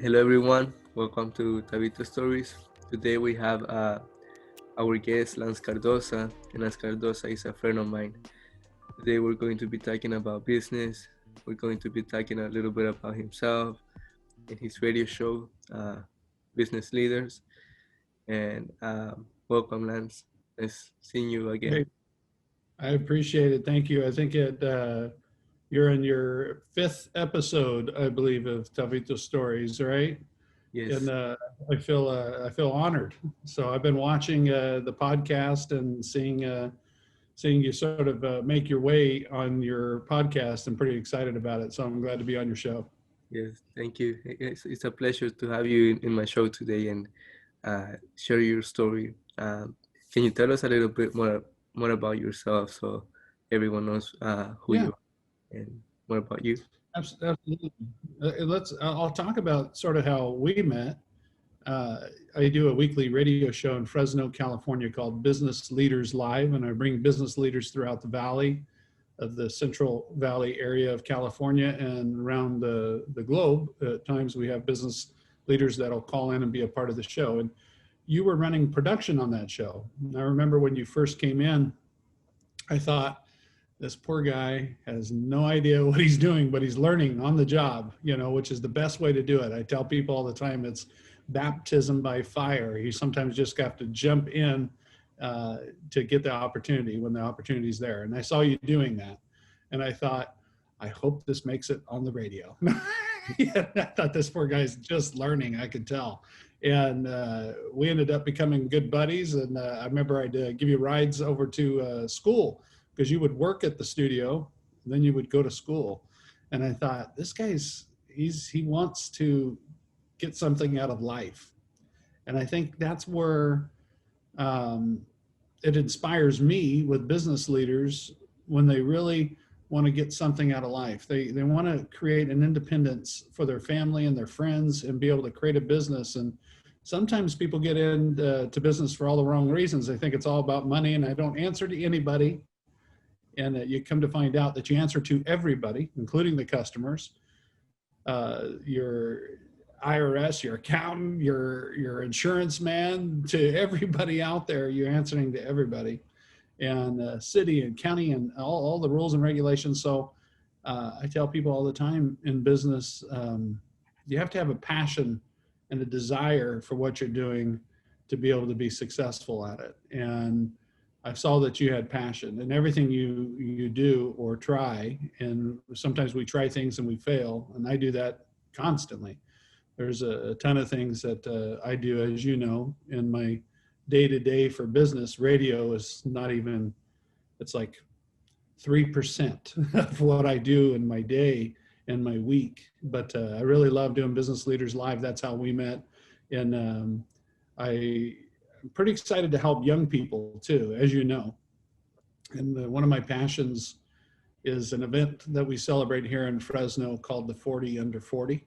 Hello everyone, welcome to Tavito Stories. Today we have our guest Lance Cardoza, and Lance Cardoza is a friend of mine. Today we're going to be talking about business. We're going to be talking a little bit about himself and his radio show, Business Leaders. And welcome, Lance. Nice seeing you again. Hey, I appreciate it. Thank you. I think you're in your fifth episode, I believe, of Tavito Stories, right? Yes, And I feel honored. So I've been watching the podcast and seeing you sort of make your way on your podcast. I'm pretty excited about it. So I'm glad to be on your show. yes, thank you. It's a pleasure to have you in my show today and share your story. Can you tell us a little bit more about yourself so everyone knows who Yeah, you are and more about you? absolutely. I'll talk about sort of how we met. I do a weekly radio show in Fresno, California called Business Leaders Live, and I bring business leaders throughout the valley of the Central Valley area of California and around the globe. At times we have business leaders that'll call in and be a part of the show. And you were running production on that show. And I remember when you first came in, I thought, this poor guy has no idea what he's doing, but he's learning on the job, which is the best way to do it. I tell people all the time, it's baptism by fire. You sometimes just have to jump in to get the opportunity when the opportunity is there. And I saw you doing that. And I thought, I hope this makes it on the radio. Yeah, I thought this poor guy's just learning, I could tell. And we ended up becoming good buddies. And I remember I'd give you rides over to school because you would work at the studio, and then you would go to school. And I thought, this guy's, he wants to get something out of life. And I think that's where it inspires me with business leaders when they really want to get something out of life. They want to create an independence for their family and their friends and be able to create a business. And sometimes people get into business for all the wrong reasons. They think it's all about money, and I don't answer to anybody. And you come to find out that you answer to everybody, including the customers, your IRS, your accountant, your insurance man, to everybody out there. You're answering to everybody, and city and county and all the rules and regulations. So I tell people all the time in business, you have to have a passion and a desire for what you're doing to be able to be successful at it. And I saw that you had passion in everything you do or try. And sometimes we try things and we fail. And I do that constantly. There's a ton of things that I do, as you know, in my day-to-day for business. Radio is not even, it's like 3% of what I do in my day and my week. But I really love doing Business Leaders Live. That's how we met. And I'm pretty excited to help young people too, as you know. And one of my passions is an event that we celebrate here in Fresno called the 40 Under 40.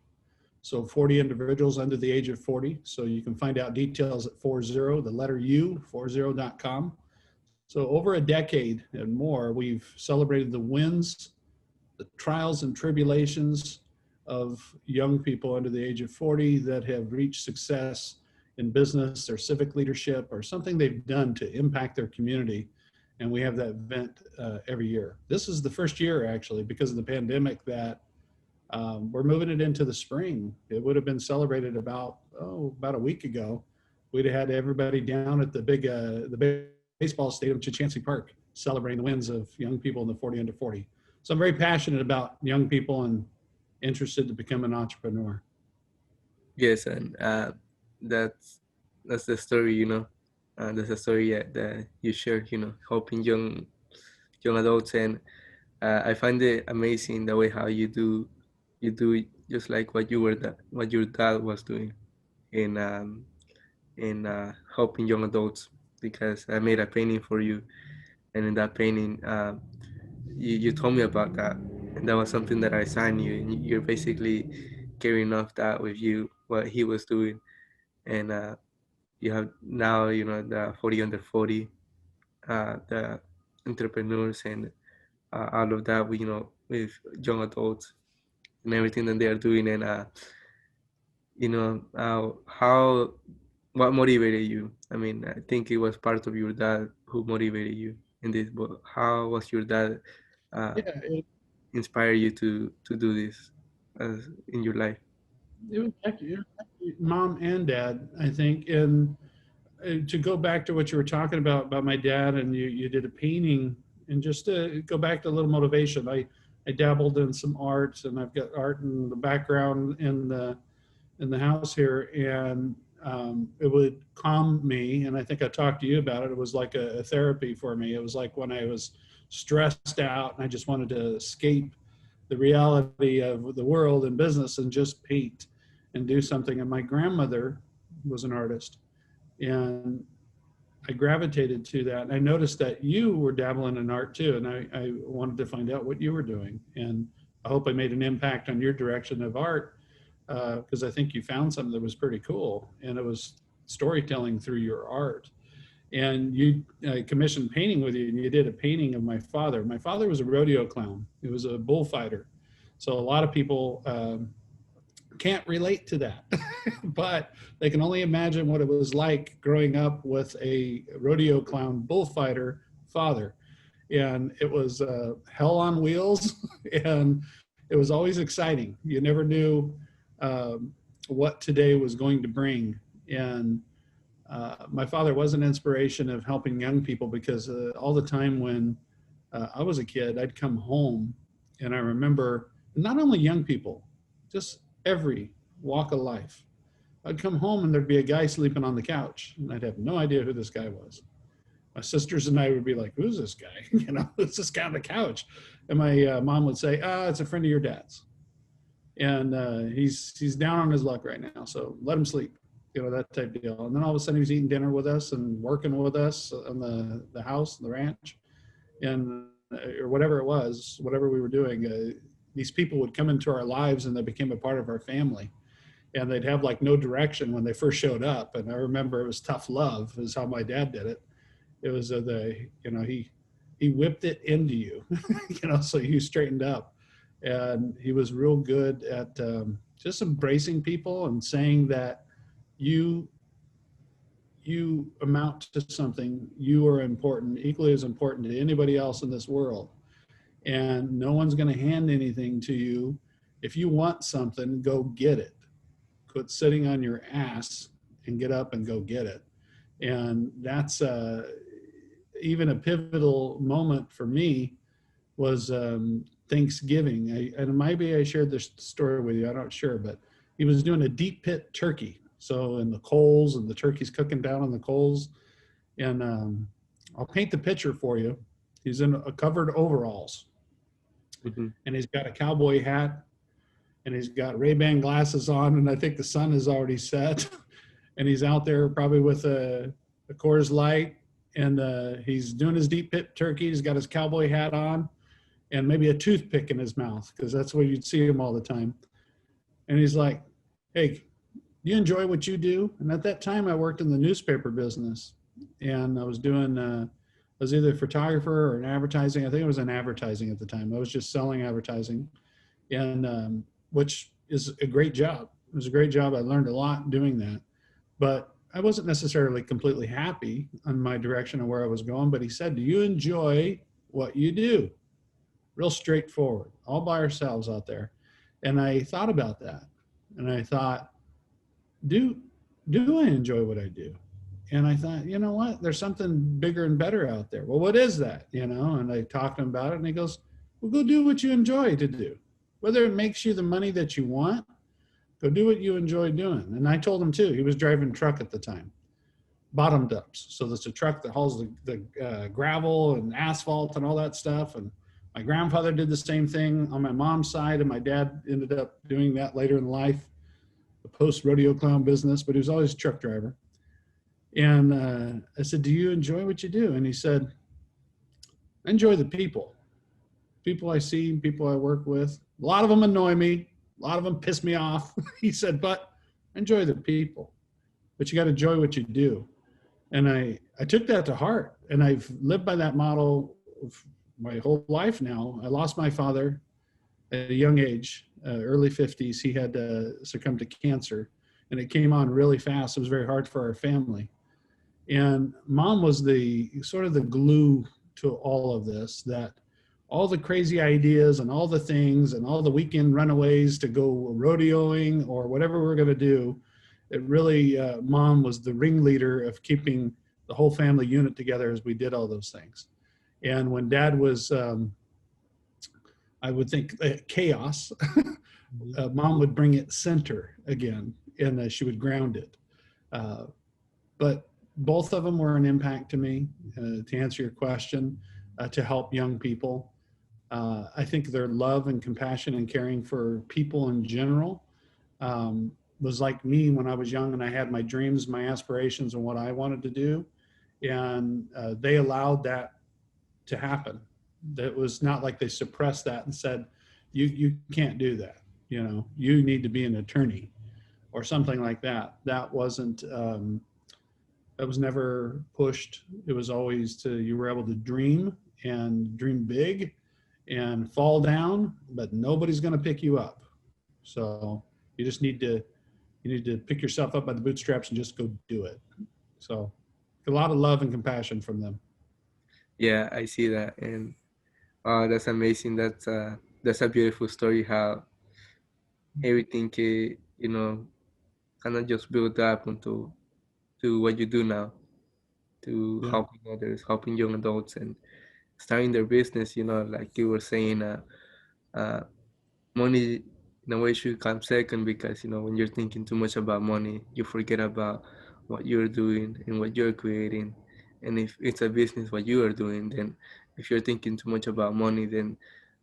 So 40 individuals under the age of 40. So you can find out details at 40, the letter U, 40.com. So over a decade and more, we've celebrated the wins, the trials and tribulations of young people under the age of 40 that have reached success in business or civic leadership or something they've done to impact their community. And we have that event every year. This is the first year, actually, because of the pandemic, that we're moving it into the spring. It would have been celebrated about a week ago. We'd have had everybody down at the big baseball stadium, Chachansey Park, celebrating the wins of young people in the 40 under 40. So I'm very passionate about young people and interested to become an entrepreneur. Yes, and that's that's the story, that's the story that you share, helping young adults, and I find it amazing the way how you do it just like what your dad was doing in helping young adults, because I made a painting for you, and in that painting you told me about that, and that was something that I signed you, and you're basically carrying off that with you what he was doing, and you have now the 40 under 40, the entrepreneurs, and all of that with with young adults and everything that they are doing, and you know, how what motivated you? I mean, I think it was part of your dad who motivated you in this, but how was your dad uh, Yeah, inspire you to do this as in your life? it was actually mom and dad, I think. And to go back to what you were talking about my dad, and you did a painting, and just to go back to a little motivation, I dabbled in some art, and I've got art in the background in the house here, and it would calm me. And I think I talked to you about it. It was like a therapy for me. It was like when I was stressed out and I just wanted to escape the reality of the world and business and just paint and do something. And my grandmother was an artist, and I gravitated to that. And I noticed that you were dabbling in art too. And I wanted to find out what you were doing. And I hope I made an impact on your direction of art, because I think you found something that was pretty cool. And it was storytelling through your art. And you commissioned painting with you, and you did a painting of my father. My father was a rodeo clown, he was a bullfighter. So a lot of people can't relate to that, but they can only imagine what it was like growing up with a rodeo clown bullfighter father. And it was hell on wheels, and it was always exciting. You never knew what today was going to bring. And my father was an inspiration of helping young people, because all the time when I was a kid, I'd come home, and I remember not only young people, just every walk of life. I'd come home and there'd be a guy sleeping on the couch, and I'd have no idea who this guy was. My sisters and I would be like, "Who's this guy? You know, it's this guy on the couch." And my mom would say, "It's a friend of your dad's, and he's down on his luck right now, so let him sleep." You know, that type of deal. And then all of a sudden, he was eating dinner with us and working with us on the house, the ranch, and or whatever it was, whatever we were doing. These people would come into our lives, and they became a part of our family. And they'd have like no direction when they first showed up. And I remember it was tough love, is how my dad did it. It was he whipped it into you, so you straightened up. And he was real good at just embracing people and saying that you you amount to something. You are important, equally as important to anybody else in this world. And no one's going to hand anything to you. If you want something, go get it. Quit sitting on your ass and get up and go get it. And that's even a pivotal moment for me was Thanksgiving. And maybe I shared this story with you. I'm not sure, but he was doing a deep pit turkey. So in the coals, and the turkey's cooking down on the coals. And I'll paint the picture for you. He's in a covered overalls, Mhm. and he's got a cowboy hat, and he's got Ray-Ban glasses on, and I think the sun is already set. And he's out there probably with a Coors Light, and he's doing his deep pit turkey. He's got his cowboy hat on, and maybe a toothpick in his mouth, because that's where you'd see him all the time. And he's like, "Hey, you enjoy what you do?" And at that time, I worked in the newspaper business, and I was doing. I was either a photographer or an advertising. I think it was an advertising at the time. I was just selling advertising, and which is a great job. It was a great job. I learned a lot doing that, but I wasn't necessarily completely happy on my direction of where I was going. But he said, "Do you enjoy what you do?" Real straightforward, all by ourselves out there. And I thought about that, and I thought, do do I enjoy what I do? And I thought, you know what? There's something bigger and better out there. Well, what is that? And I talked to him about it, and he goes, "Well, go do what you enjoy to do. Whether it makes you the money that you want, go do what you enjoy doing." And I told him too. He was driving a truck at the time, bottom dumps. So there's a truck that hauls the gravel and asphalt and all that stuff. And my grandfather did the same thing on my mom's side, and my dad ended up doing that later in life, the post rodeo clown business. But he was always a truck driver. And I said, "Do you enjoy what you do?" And he said, "I enjoy the people I see, people I work with. A lot of them annoy me. A lot of them piss me off." He said, "But I enjoy the people. But you got to enjoy what you do." And I took that to heart, and I've lived by that model my whole life now. I lost my father at a young age, early 50s. He had succumbed to cancer. and it came on really fast. It was very hard for our family. And mom was the sort of the glue to all of this, that all the crazy ideas and all the things and all the weekend runaways to go rodeoing or whatever we're going to do, it really, mom was the ringleader of keeping the whole family unit together as we did all those things. And when dad was, I would think, chaos, Mhm. mom would bring it center again, and she would ground it. Uh, but both of them were an impact to me. To answer your question, to help young people, I think their love and compassion and caring for people in general um, was like me when I was young and I had my dreams, my aspirations, and what I wanted to do. And they allowed that to happen. That was not like they suppressed that and said, you can't do that. You know, you need to be an attorney or something like that. That wasn't, that was never pushed. It was always to, you were able to dream and dream big and fall down, but nobody's going to pick you up. So you just need to, you need to pick yourself up by the bootstraps and just go do it. So a lot of love and compassion from them. Yeah, I see that, and that's amazing. That's a beautiful story. How everything can, kind of just build up into to what you do now, to Yeah. helping others, helping young adults, and starting their business. Like you were saying, uh, money in a way should come second, because when you're thinking too much about money, you forget about what you're doing and what you're creating. And if it's a business what you are doing, then if you're thinking too much about money, then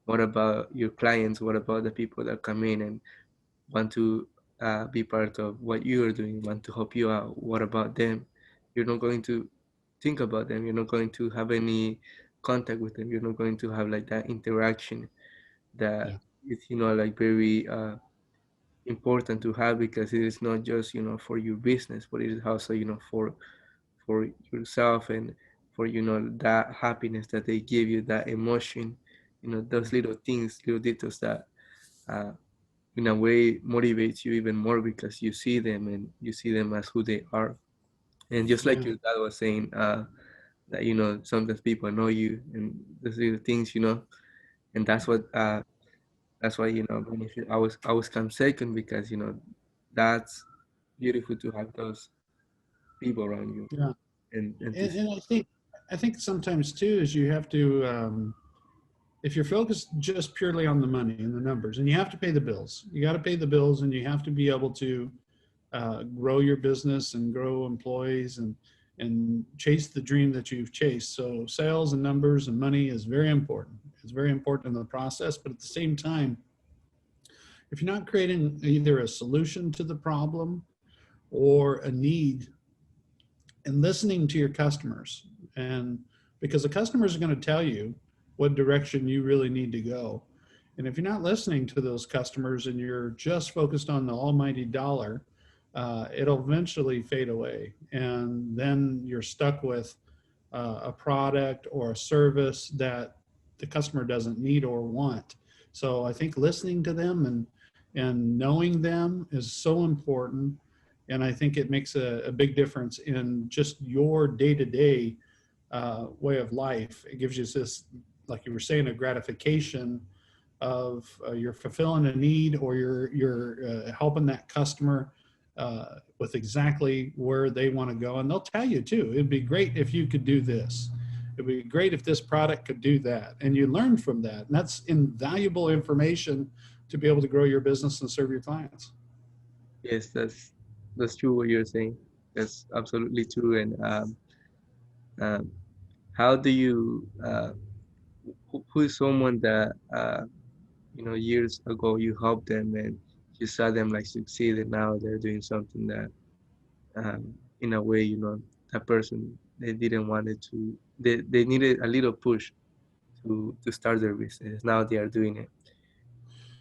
what about your clients? What about the people that come in and want to be part of what you are doing, want to help you out? What about them? You're not going to think about them. You're not going to have any contact with them. You're not going to have like that interaction that Yeah. is like very important to have, because it is not just for your business, but it is also for yourself, and for that happiness that they give you, that emotion, those little things, little details that uh, in a way motivates you even more, because you see them and you see them as who they are. And just like Yeah. your dad was saying, that sometimes people know you, and those little things, and that's why benefit always come second, because that's beautiful to have those people around you, Yeah. and to And I think sometimes too is you have to, if you're focused just purely on the money and the numbers, and you have to pay the bills, you got to pay the bills, and you have to be able to grow your business and grow employees and chase the dream that you've chased. So sales and numbers and money is very important. It's very important in the process, but at the same time, if you're not creating either a solution to the problem or a need, and listening to your customers, and because the customers are going to tell you what direction you really need to go. And if you're not listening to those customers and you're just focused on the almighty dollar, it'll eventually fade away, and then you're stuck with a product or a service that the customer doesn't need or want. So I think listening to them and knowing them is so important, and I think it makes a big difference in just your day-to-day way of life. It gives you this, like you were saying, a gratification of you're fulfilling a need, or you're helping that customer with exactly where they want to go. And they'll tell you too, it'd be great if you could do this. It'd be great if this product could do that. And you learn from that. And that's invaluable information to be able to grow your business and serve your clients. yes, that's true what you're saying. That's absolutely true. And um, how do you who is someone that years ago you helped them, and you saw them like succeed, and now they're doing something that in a way, that person, they didn't want it to, they needed a little push to start their business. Now they are doing it,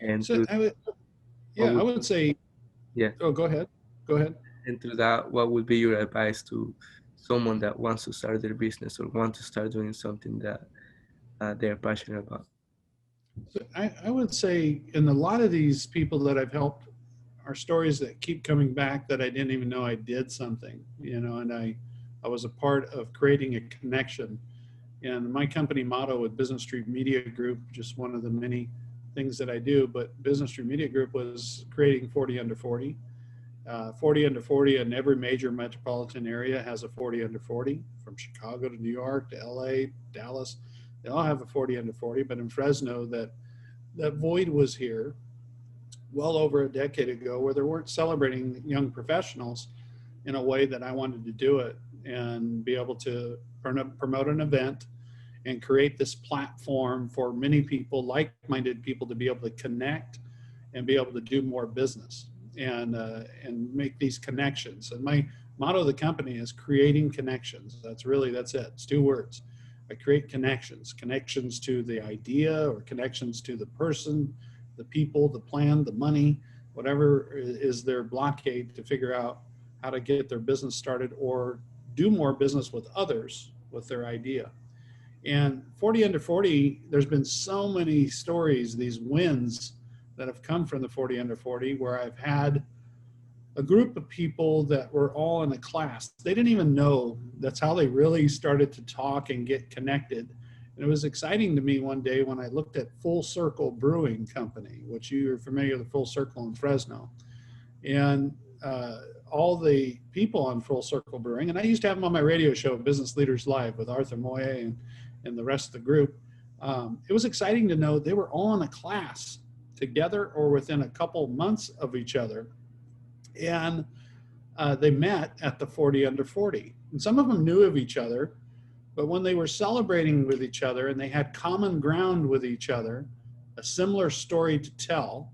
and So through I would, what yeah, I would would say, yeah, oh, go ahead. Go ahead. and through that, what would be your advice to someone that wants to start their business, or want to start doing something that they're passionate about? So I would say, in a lot of these people that I've helped are stories that keep coming back that I didn't even know I did something, and I was a part of creating a connection. And my company motto with Business Street Media Group, just one of the many things that I do, but Business Street Media Group was creating 40 under 40. 40 under 40 in every major metropolitan area has a 40 under 40, from Chicago to New York to LA, Dallas. They all have a 40 under 40, but in Fresno, that void was here well over a decade ago, where they weren't celebrating young professionals in a way that I wanted to do it, and be able to promote an event and create this platform for many people, like-minded people, to be able to connect and be able to do more business, and make these connections. And my motto of the company is creating connections. That's it. It's two words. I create connections to the idea, or connections to the person, the people, the plan, the money, whatever is their blockade to figure out how to get their business started or do more business with others with their idea. And 40 under 40, there's been so many stories, these wins that have come from the 40 under 40, where I've had a group of people that were all in a class. They didn't even know. That's how they really started to talk and get connected. And it was exciting to me one day when I looked at Full Circle Brewing Company, which you're familiar with, Full Circle in Fresno. And all the people on Full Circle Brewing, and I used to have them on my radio show, Business Leaders Live, with Arthur Moye and the rest of the group. It was exciting to know they were all in a class together or within a couple months of each other. And they met at the 40 under 40. And some of them knew of each other, but when they were celebrating with each other and they had common ground with each other, a similar story to tell,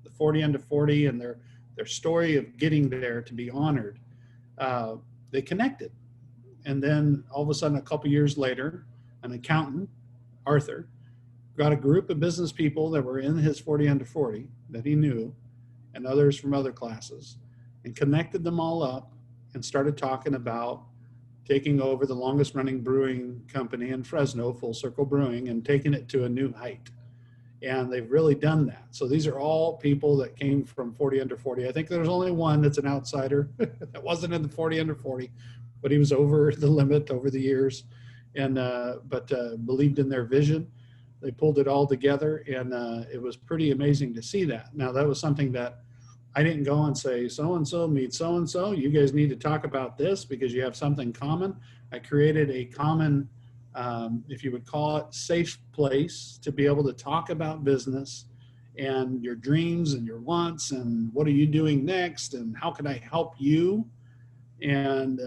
the 40 under 40 and their story of getting there to be honored, they connected. And then all of a sudden, a couple years later, an accountant, Arthur, got a group of business people that were in his 40 under 40 that he knew, and others from other classes, and connected them all up and started talking about taking over the longest running brewing company in Fresno, Full Circle Brewing, and taking it to a new height. And they've really done that. So these are all people that came from 40 under 40. I think there's only one that's an outsider that wasn't in the 40 under 40, but he was over the limit over the years, and but believed in their vision. They pulled it all together, and it was pretty amazing to see that. Now, that was something that I didn't go and say, so-and-so meet so-and-so. You guys need to talk about this because you have something common. I created a common, if you would call it, safe place to be able to talk about business and your dreams and your wants and what are you doing next and how can I help you. And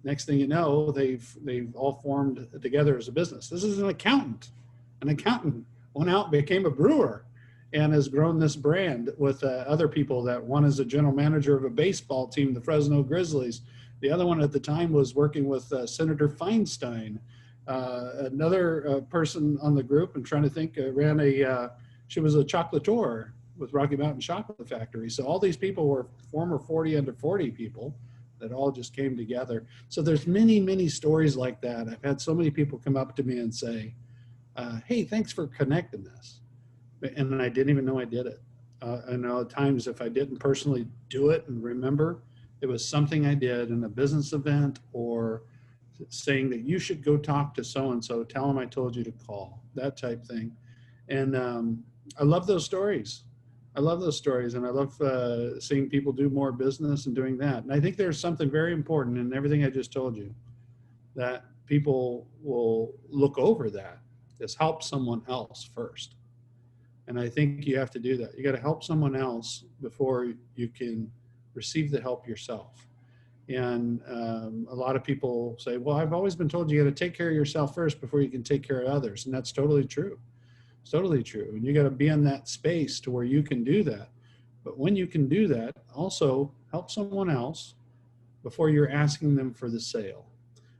next thing you know, they've all formed together as a business. This is an accountant. An accountant went out and became a brewer and has grown this brand with other people. That one is a general manager of a baseball team, the Fresno Grizzlies. The other one at the time was working with Senator Feinstein. Another person on the group, I'm trying to think, she was a chocolatier with Rocky Mountain Chocolate Factory. So all these people were former 40 under 40 people that all just came together. So there's many, many stories like that. I've had so many people come up to me and say, hey, thanks for connecting this. And I didn't even know I did it. I know at times if I didn't personally do it and remember, it was something I did in a business event or saying that you should go talk to so-and-so, tell them I told you to call, that type thing. And I love those stories. I love those stories, and I love seeing people do more business and doing that. And I think there's something very important in everything I just told you, that people will look over that, is help someone else first. And I think you have to do that. You got to help someone else before you can receive the help yourself. And a lot of people say, well, I've always been told you got to take care of yourself first before you can take care of others. And that's totally true. It's totally true. And you got to be in that space to where you can do that. But when you can do that, also help someone else before you're asking them for the sale.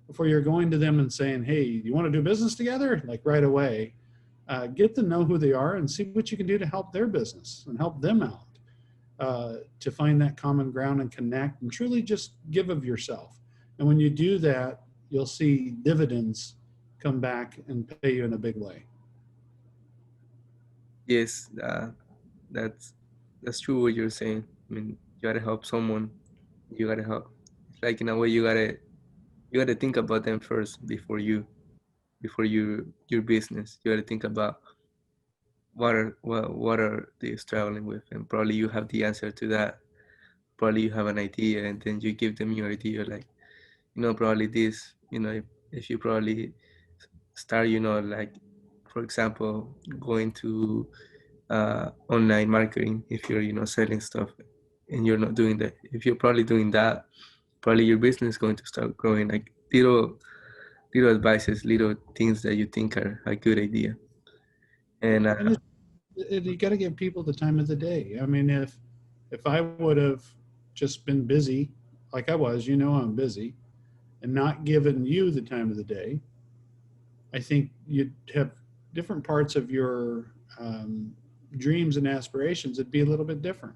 Before you're going to them and saying, hey, you want to do business together? Like right away. Get to know who they are and see what you can do to help their business and help them out, to find that common ground and connect and truly just give of yourself. And when you do that, you'll see dividends come back and pay you in a big way. Yes, that's true what you're saying. I mean, you gotta help someone. You gotta help. It's like in a way you gotta think about them first before your business. You gotta think about what are they struggling with, and probably you have the answer to that. Probably you have an idea, and then you give them your idea, like probably this. If you probably start, like for example, going to online marketing, if you're selling stuff and you're not doing that, if you're probably doing that, probably your business is going to start growing, like little advices, little things that you think are a good idea. And And you got to give people the time of the day. I mean, if I would have just been busy, like I was, I'm busy, and not given you the time of the day, I think you'd have different parts of your dreams and aspirations. It'd be a little bit different,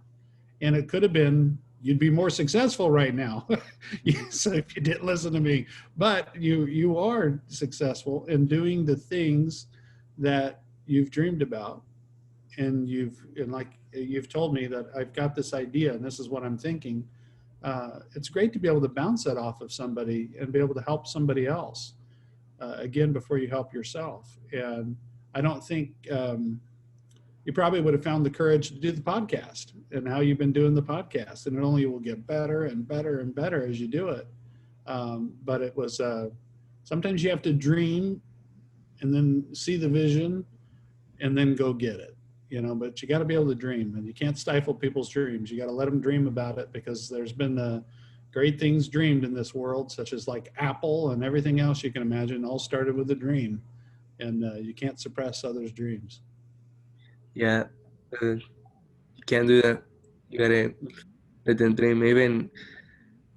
and it could have been you'd be more successful right now. So if you didn't listen to me, but you are successful in doing the things that you've dreamed about, and like you've told me that I've got this idea and this is what I'm thinking. It's great to be able to bounce that off of somebody and be able to help somebody else, again, before you help yourself. And I don't think you probably would have found the courage to do the podcast and how you've been doing the podcast, and it only will get better and better and better as you do it. But it was sometimes you have to dream and then see the vision and then go get it, but you got to be able to dream, and you can't stifle people's dreams. You got to let them dream about it, because there's been great things dreamed in this world, such as like Apple and everything else you can imagine, all started with a dream. And you can't suppress others' dreams. yeah, you can't do that. You gotta let them dream. Even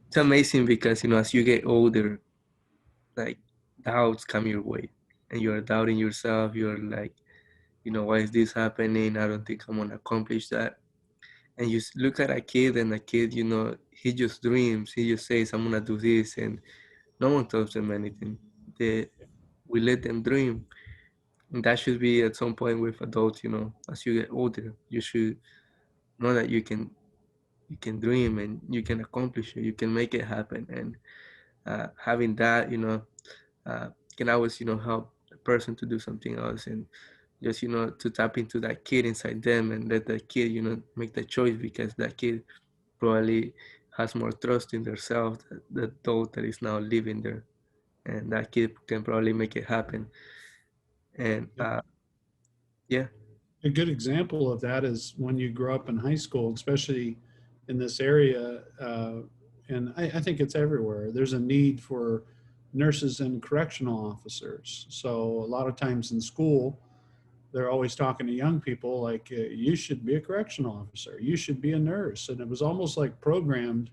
it's amazing because as you get older, like doubts come your way, and you're doubting yourself. You're like, why is this happening? I don't think I'm gonna accomplish that. And you look at a kid, and a kid, he just dreams. He just says, I'm gonna do this, and no one tells them anything. We let them dream. And that should be at some point with adults, as you get older, you should know that you can dream and you can accomplish it, you can make it happen. And having that, uh, can always, help the person to do something else, and just, to tap into that kid inside them and let the kid, make the choice, because that kid probably has more trust in themselves, the adult that is now living there, and that kid can probably make it happen. And yeah. A good example of that is when you grow up in high school, especially in this area, and I think it's everywhere. There's a need for nurses and correctional officers. So a lot of times in school, they're always talking to young people like, you should be a correctional officer, you should be a nurse. And it was almost like programmed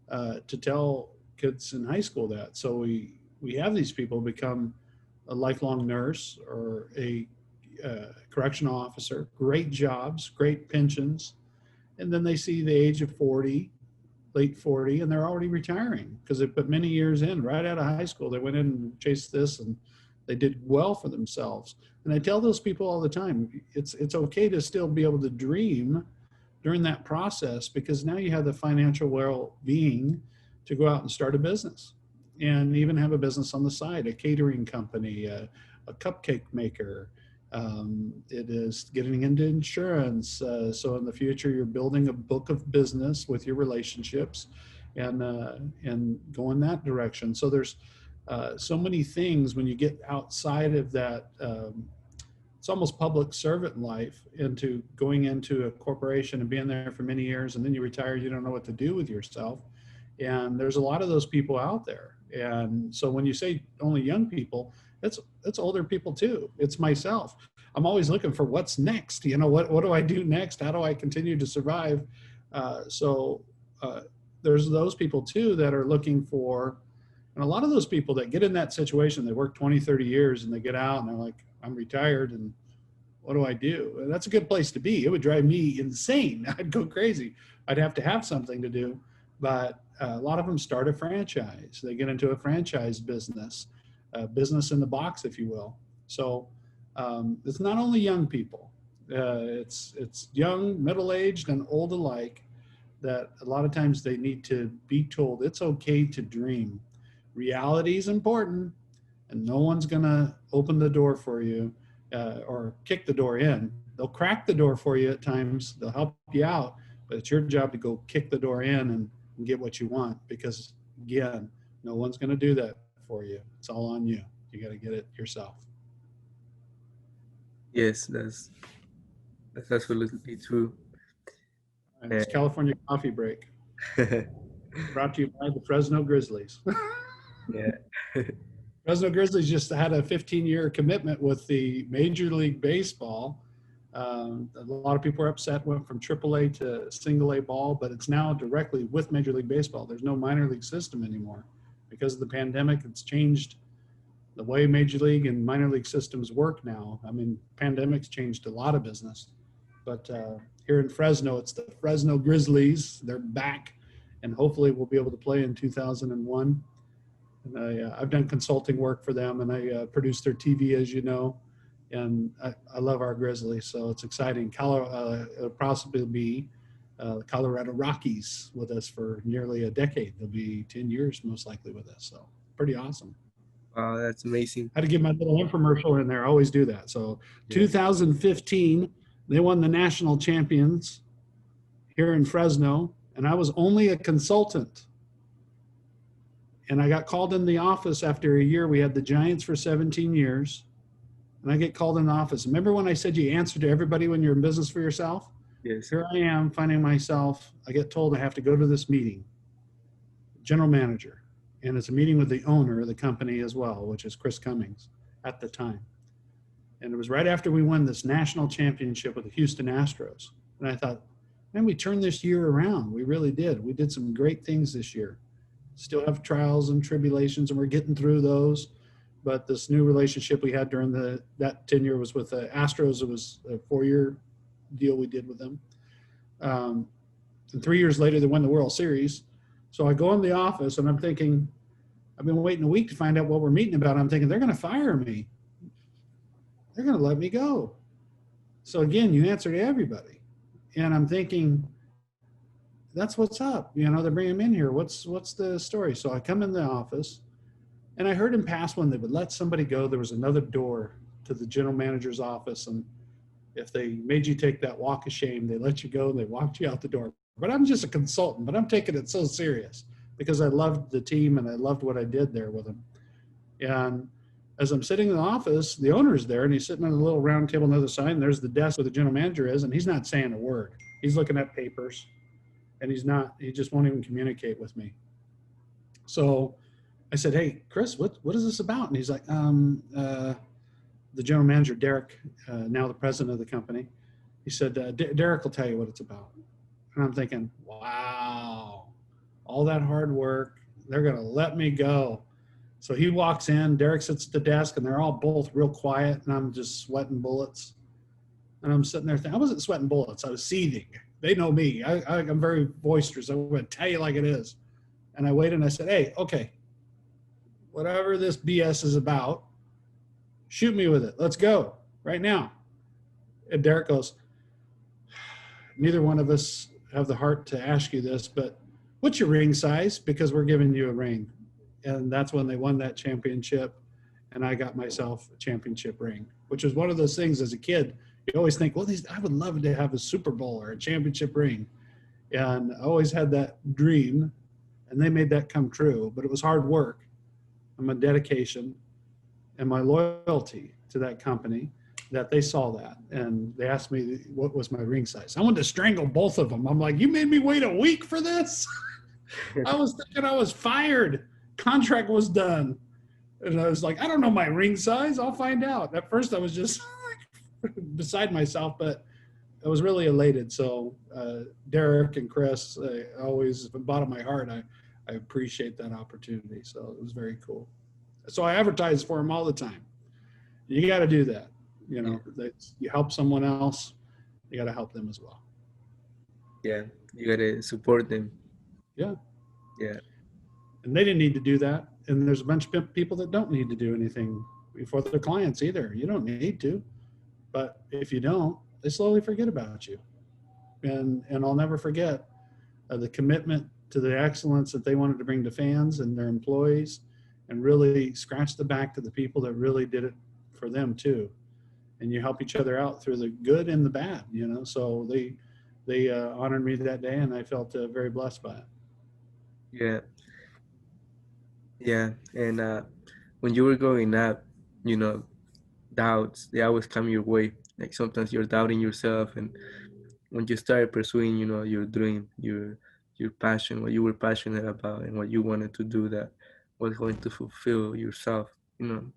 to tell kids in high school that. So we have these people become a lifelong nurse or a correctional officer, great jobs, great pensions, and then they see the age of 40, late 40, and they're already retiring because they put many years in. Right out of high school, they went in and chased this, and they did well for themselves. And I tell those people all the time, it's okay to still be able to dream during that process, because now you have the financial well-being to go out and start a business, and even have a business on the side, a catering company, a cupcake maker. It is getting into insurance. So in the future, you're building a book of business with your relationships, and go in that direction. So there's so many things when you get outside of that. It's almost public servant life into going into a corporation and being there for many years, and then you retire, you don't know what to do with yourself. And there's a lot of those people out there. And so when you say only young people, it's older people too. It's myself. I'm always looking for what's next. What do I do next? How do I continue to survive? So there's those people too that are looking for, and a lot of those people that get in that situation, they work 20, 30 years and they get out and they're like, I'm retired, and what do I do? And that's a good place to be. It would drive me insane. I'd go crazy. I'd have to have something to do. But a lot of them start a franchise. They get into a franchise business, business in the box, if you will. So it's not only young people. It's young, middle-aged, and old alike that a lot of times they need to be told it's okay to dream. Reality is important, and no one's going to open the door for you or kick the door in. They'll crack the door for you at times. They'll help you out, but it's your job to go kick the door in and get what you want, because again, no one's going to do that for you. It's all on you. You got to get it yourself. Yes, that's absolutely true. It's California coffee break, brought to you by the Fresno Grizzlies. Yeah. Fresno Grizzlies just had a 15-year commitment with the Major League Baseball. A lot of people are upset, went from AAA to single A ball, but it's now directly with Major League Baseball. There's no minor league system anymore. Because of the pandemic, it's changed the way Major League and minor league systems work now. I mean, pandemic's changed a lot of business. But here in Fresno, it's the Fresno Grizzlies. They're back, and hopefully we'll be able to play in 2001. And I've done consulting work for them, and I produce their TV, as you know. And I love our Grizzlies, so it's exciting. It'll possibly be Colorado Rockies with us for nearly a decade. They'll be 10 years most likely with us, so pretty awesome. Wow, that's amazing. I had to give my little infomercial in there. I always do that. So yeah. 2015, they won the national champions here in Fresno, and I was only a consultant. And I got called in the office after a year. We had the Giants for 17 years. And I get called in the office. Remember when I said you answer to everybody when you're in business for yourself? Yes. Here I am finding myself, I get told I have to go to this meeting, general manager. And it's a meeting with the owner of the company as well, which is Chris Cummings at the time. And it was right after we won this national championship with the Houston Astros. And I thought, man, we turned this year around. We really did. We did some great things this year. Still have trials and tribulations, and we're getting through those. But this new relationship we had during that tenure was with the Astros. It was a 4-year deal we did with them. And 3 years later, they won the World Series. So I go in the office, and I'm thinking, I've been waiting a week to find out what we're meeting about. I'm thinking, they're going to fire me. They're going to let me go. So again, you answer to everybody. And I'm thinking, that's what's up. You know, they're bringing him in here. What's the story? So I come in the office, and I heard in past when they would let somebody go, there was another door to the general manager's office. And if they made you take that walk of shame, they let you go and they walked you out the door. But I'm just a consultant, but I'm taking it so serious because I loved the team and I loved what I did there with them. And as I'm sitting in the office, the owner's there, and he's sitting at a little round table on the other side, and there's the desk where the general manager is, and he's not saying a word. He's looking at papers. And he just won't even communicate with me. So I said, hey, Chris, what is this about? And he's like, the general manager, Derek, now the president of the company, he said, Derek will tell you what it's about. And I'm thinking, wow, all that hard work, they're going to let me go. So he walks in, Derek sits at the desk, and they're all both real quiet, and I'm just sweating bullets. And I'm sitting there thinking, I wasn't sweating bullets, I was seething. They know me. I'm very boisterous. I'm going to tell you like it is. And I waited and I said, hey, okay, whatever this BS is about, shoot me with it. Let's go right now. And Derek goes, neither one of us have the heart to ask you this, but what's your ring size? Because we're giving you a ring. And that's when they won that championship. And I got myself a championship ring, which was one of those things as a kid. You always think, well, I would love to have a Super Bowl or a championship ring. And I always had that dream, and they made that come true. But it was hard work and my dedication and my loyalty to that company that they saw that. And they asked me what was my ring size. I wanted to strangle both of them. I'm like, you made me wait a week for this? I was thinking I was fired. Contract was done. And I was like, I don't know my ring size. I'll find out. At first, I was just beside myself, but I was really elated. So Derek and Chris, always, from the bottom of my heart, I appreciate that opportunity. So it was very cool. So I advertise for them all the time. You got to do that. You know, you help someone else, you got to help them as well. Yeah, you got to support them. Yeah. Yeah. And they didn't need to do that. And there's a bunch of people that don't need to do anything for their clients either. You don't need to. But if you don't, they slowly forget about you. And I'll never forget, the commitment to the excellence that they wanted to bring to fans and their employees, and really scratch the back to the people that really did it for them too. And you help each other out through the good and the bad, you know. So they honored me that day, and I felt very blessed by it. Yeah, yeah. And when you were growing up, you know, doubts they always come your way. Like sometimes you're doubting yourself, and when you started pursuing, you know, your dream, your passion, what you were passionate about, and what you wanted to do that was going to fulfill yourself. You know,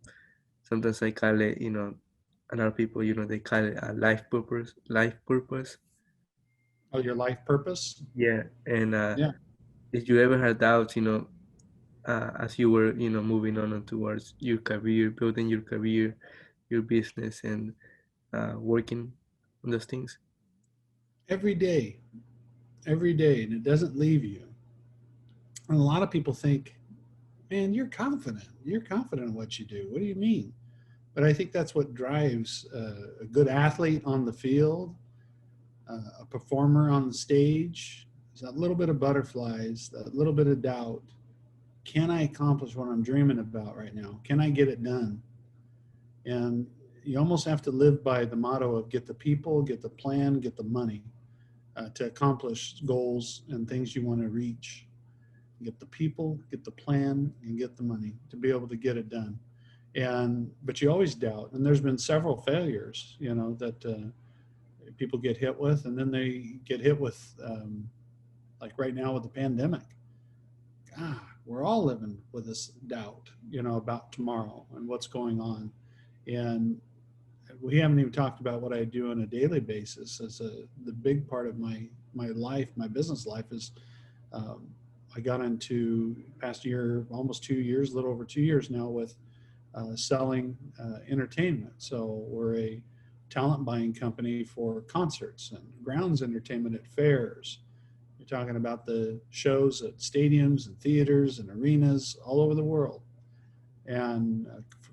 sometimes I call it, you know, a lot of people, you know, they call it a life purpose. Life purpose. Oh, your life purpose? Yeah. And Yeah. did you ever have doubts, you know, as you were, you know, moving on towards your career, building your career, your business, and working on those things? Every day, every day, and it doesn't leave you. And a lot of people think, man, you're confident. You're confident in what you do. What do you mean? But I think that's what drives a good athlete on the field, a performer on the stage. Is that little bit of butterflies, that little bit of doubt. Can I accomplish what I'm dreaming about right now? Can I get it done? And you almost have to live by the motto of get the people, get the plan, get the money to accomplish goals and things you want to reach. Get the people, get the plan, and get the money to be able to get it done. And but you always doubt, and there's been several failures, you know, that people get hit with, and then they get hit with, like right now with the pandemic. We're all living with this doubt, you know, about tomorrow and what's going on. And we haven't even talked about what I do on a daily basis. As the big part of my life, my business life is, um, I got into past year, almost 2 years, a little over 2 years now, with selling entertainment. So we're a talent buying company for concerts and grounds entertainment at fairs. You're talking about the shows at stadiums and theaters and arenas all over the world, and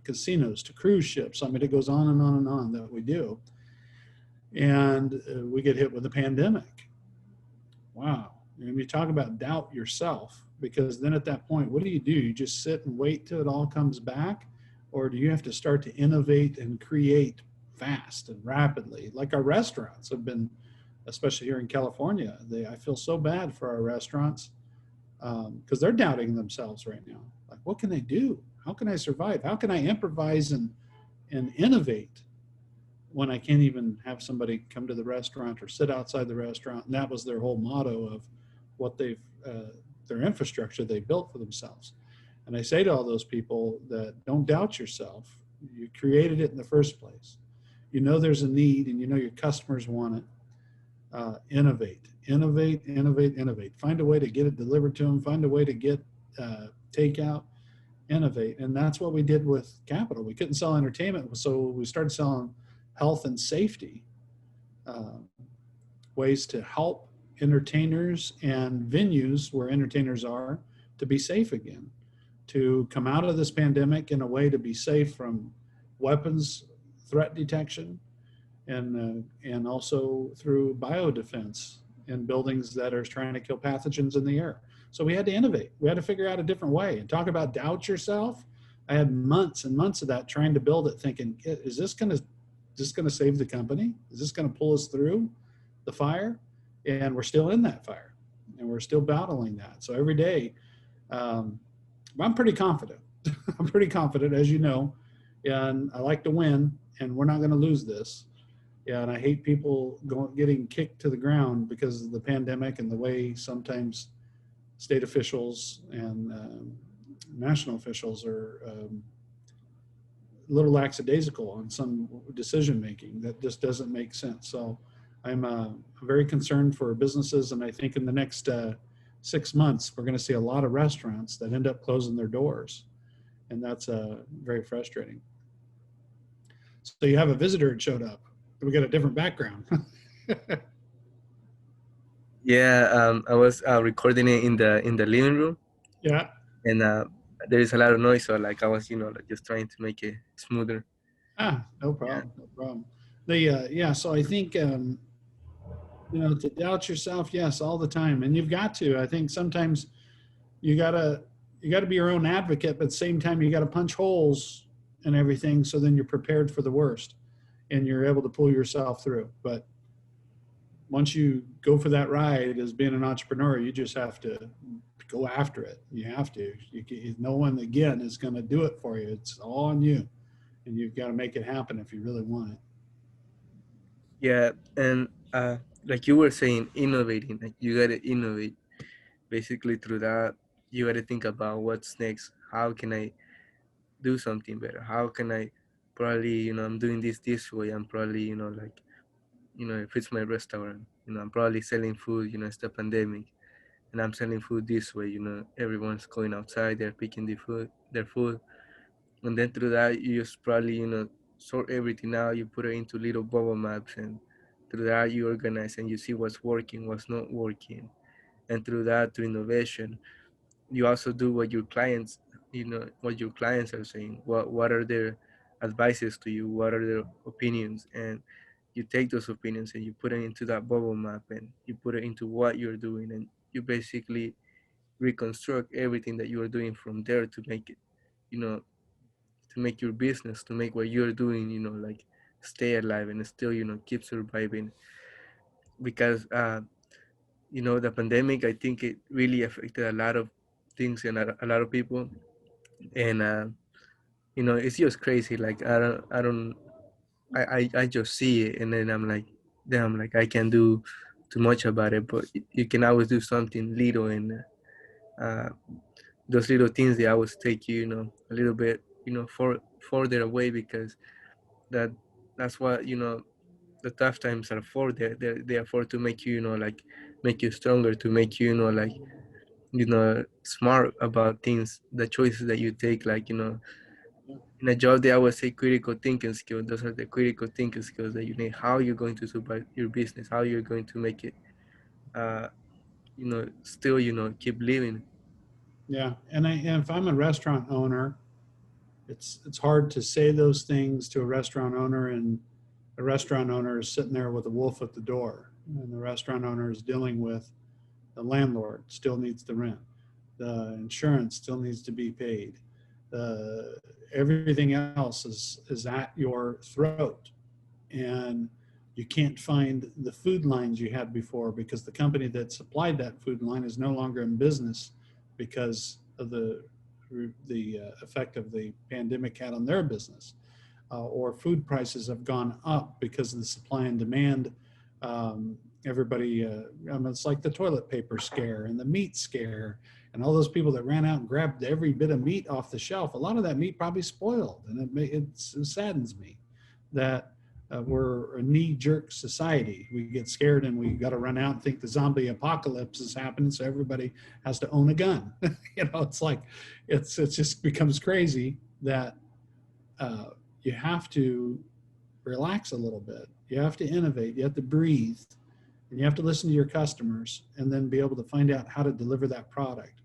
casinos to cruise ships. I mean, it goes on and on and on that we do. And we get hit with the pandemic. Wow. And you talk about doubt yourself, because then at that point, what do? You just sit and wait till it all comes back? Or do you have to start to innovate and create fast and rapidly? Like our restaurants have been, especially here in California, I feel so bad for our restaurants because they're doubting themselves right now. Like, what can they do? How can I survive? How can I improvise and innovate when I can't even have somebody come to the restaurant or sit outside the restaurant? And that was their whole motto of what their infrastructure they built for themselves. And I say to all those people that don't doubt yourself. You created it in the first place. You know there's a need, and you know your customers want it. Innovate, innovate, innovate, innovate. Find a way to get it delivered to them. Find a way to get takeout. Innovate, and that's what we did with Capital. We couldn't sell entertainment, so we started selling health and safety, uh, ways to help entertainers and venues where entertainers are to be safe again, to come out of this pandemic in a way to be safe from weapons threat detection, and also through biodefense in buildings that are trying to kill pathogens in the air. So we had to innovate. We had to figure out a different way. And talk about doubt yourself. I had months and months of that trying to build it, thinking, is this going to save the company? Is this going to pull us through the fire? And we're still in that fire, and we're still battling that. So every day, I'm pretty confident. I'm pretty confident, as you know, and I like to win, and we're not going to lose this. Yeah, and I hate people getting kicked to the ground because of the pandemic and the way sometimes state officials and national officials are a little lackadaisical on some decision making that just doesn't make sense. So I'm very concerned for businesses, and I think in the next 6 months we're going to see a lot of restaurants that end up closing their doors, and that's very frustrating. So you have a visitor that showed up. We got a different background. Yeah, I was recording it in the living room, Yeah. and there is a lot of noise, so like I was, you know, like just trying to make it smoother. No Yeah. problem. No problem. So I think To doubt yourself, yes, all the time. And you've got to. I think sometimes you gotta you gotta be your own advocate, but at the same time you gotta punch holes and everything so then you're prepared for the worst and you're able to pull yourself through. But once you go for that ride as being an entrepreneur, you just have to go after it. You have to. No one again is going to do it for you. It's all on you, and you've got to make it happen if you really want it. Yeah, and like you were saying, innovating. Like you gotta innovate. Basically, through that, you gotta think about what's next. How can I do something better? How can I probably, I'm doing this way. I'm probably, like, if it's my restaurant, I'm probably selling food. It's the pandemic, and I'm selling food this way. Everyone's going outside. They're picking their food, and then through that, you just probably, sort everything out. You put it into little bubble maps, and through that, you organize and you see what's working, what's not working, and through that, to innovation, you also do what your clients are saying. What are their advices to you? What are their opinions? And you take those opinions and you put it into that bubble map, and you put it into what you're doing, and you basically reconstruct everything that you are doing from there to make it, you know to make your business, to make what you're doing, like, stay alive and still, keep surviving. Because the pandemic, I think it really affected a lot of things and a lot of people. And it's just crazy. Like, I just see it, and then I'm like, damn, like, I can't do too much about it, but you can always do something little. And uh, those little things, they always take you, a little bit, further away, because that that's what, the tough times are for. They are for to make you, like, make you stronger, to make you, like, smart about things, the choices that you take. Like, in a job, they always say critical thinking skills. Those are the critical thinking skills that you need. How you're going to survive your business, how you're going to make it, uh, still, keep living. Yeah, and if I'm a restaurant owner, it's hard to say those things to a restaurant owner, and the restaurant owner is sitting there with a wolf at the door, and the restaurant owner is dealing with the landlord still needs the rent, the insurance still needs to be paid, everything else is at your throat, and you can't find the food lines you had before because the company that supplied that food line is no longer in business because of the effect of the pandemic had on their business, or food prices have gone up because of the supply and demand. Everybody, it's like the toilet paper scare and the meat scare, and all those people that ran out and grabbed every bit of meat off the shelf. A lot of that meat probably spoiled, and it saddens me that we're a knee-jerk society. We get scared and we got to run out and think the zombie apocalypse is happening, so everybody has to own a gun. It's like it just becomes crazy that uh, you have to relax a little bit. You have to innovate. You have to breathe, and you have to listen to your customers, and then be able to find out how to deliver that product.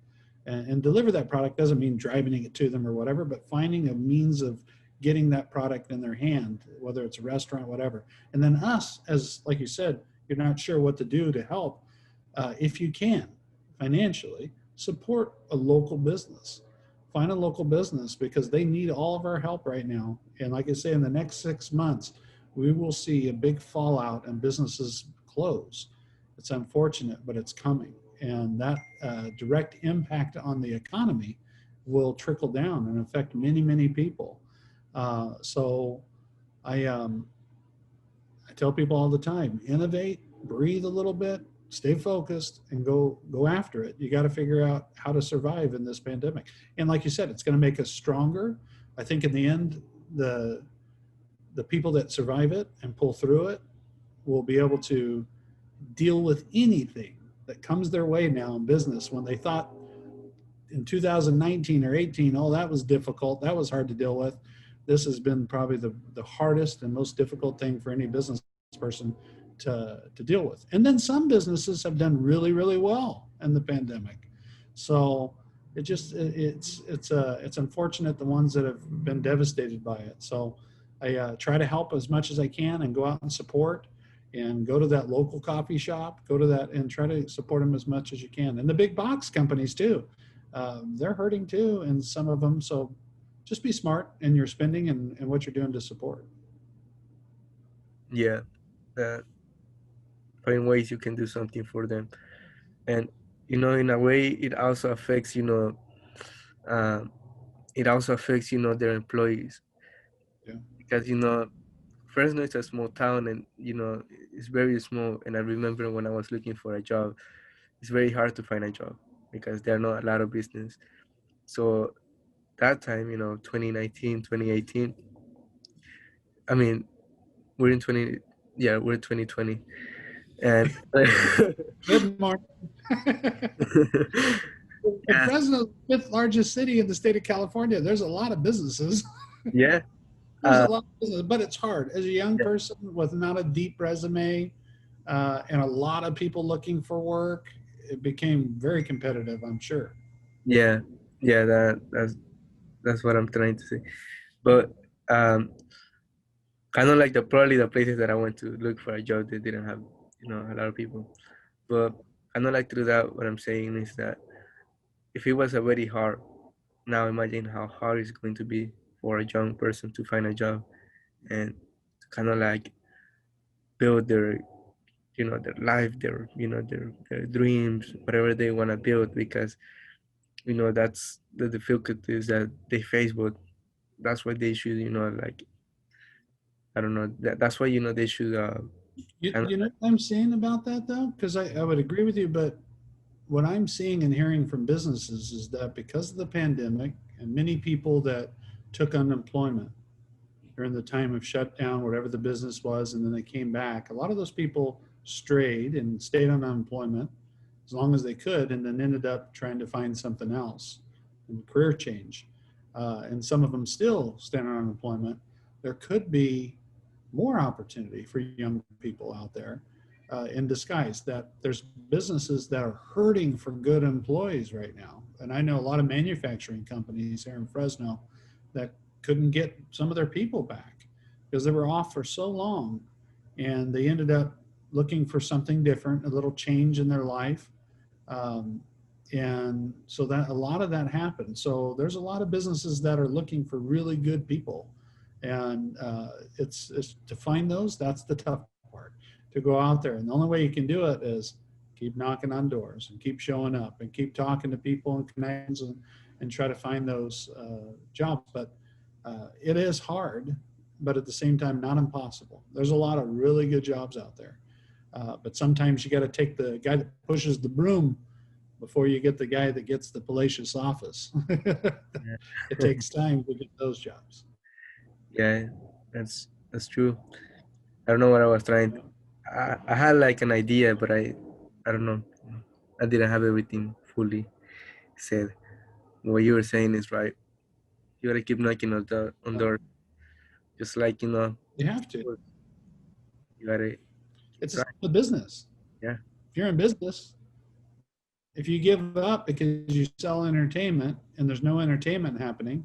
And deliver that product doesn't mean driving it to them or whatever, but finding a means of getting that product in their hand, whether it's a restaurant, whatever. And then us, as like you said, you're not sure what to do to help. If you can financially support a local business, find a local business because they need all of our help right now. And like I say, in the next 6 months, we will see a big fallout and businesses close. It's unfortunate, but it's coming. And that direct impact on the economy will trickle down and affect many, many people. So I I tell people all the time, innovate, breathe a little bit, stay focused, and go after it. You got to figure out how to survive in this pandemic. And like you said, it's going to make us stronger. I think in the end, the people that survive it and pull through it will be able to deal with anything that comes their way now in business. When they thought in 2019 or 18, oh, that was difficult, that was hard to deal with. This has been probably the hardest and most difficult thing for any business person to deal with. And then some businesses have done really, really well in the pandemic. So it's unfortunate the ones that have been devastated by it. So I try to help as much as I can and go out and support. and go to that local coffee shop, go to that and try to support them as much as you can. And the big box companies too, they're hurting too, and some of them. So just be smart in your spending and what you're doing to support. Yeah, uh, find ways you can do something for them. And in a way it also affects, um, it also affects, their employees, Yeah. because Fresno is a small town, and it's very small. And I remember when I was looking for a job, it's very hard to find a job because there are not a lot of business. So that time, 2019, 2018, I mean, we're in 20 yeah, we're 2020. And Good morning. And yeah, Fresno, fifth largest city in the state of California. There's a lot of businesses. yeah, There's a lot of business, but it's hard as a young yeah, person with not a deep resume and a lot of people looking for work. It became very competitive, I'm sure. yeah, yeah, that's what I'm trying to say. But kind of like probably the places that I went to look for a job, they didn't have, a lot of people. But kind of like through that, what I'm saying is that if it was a very hard, now imagine how hard it's going to be for a young person to find a job and kind of like build their life, their dreams, whatever they want to build, because that's the difficulties that they face. But that's why they should, like, I don't know, that's why they should kind of You know what I'm saying about that though? Because I would agree with you, but what I'm seeing and hearing from businesses is that because of the pandemic and many people that took unemployment during the time of shutdown, whatever the business was, and then they came back, a lot of those people strayed and stayed on unemployment as long as they could, and then ended up trying to find something else and career change. And some of them still stand on unemployment. There could be more opportunity for young people out there in disguise, that there's businesses that are hurting for good employees right now. And I know a lot of manufacturing companies here in Fresno that couldn't get some of their people back because they were off for so long, and they ended up looking for something different, a little change in their life. Um, and so that a lot of that happened. So there's a lot of businesses that are looking for really good people, and it's to find those. That's the tough part, to go out there. And the only way you can do it is keep knocking on doors and keep showing up and keep talking to people and connections, and try to find those jobs. But it is hard, but at the same time, not impossible. There's a lot of really good jobs out there. But sometimes you got to take the guy that pushes the broom before you get the guy that gets the palatial office. It takes time to get those jobs. yeah, that's true. I don't know what I was trying to, I had like an idea, but I don't know, I didn't have everything fully said. What you were saying is right. You gotta keep knocking on Uh, doors, just like, you have to. you gotta keep It's trying. a business. Yeah, If you're in business, if you give up because you sell entertainment and there's no entertainment happening,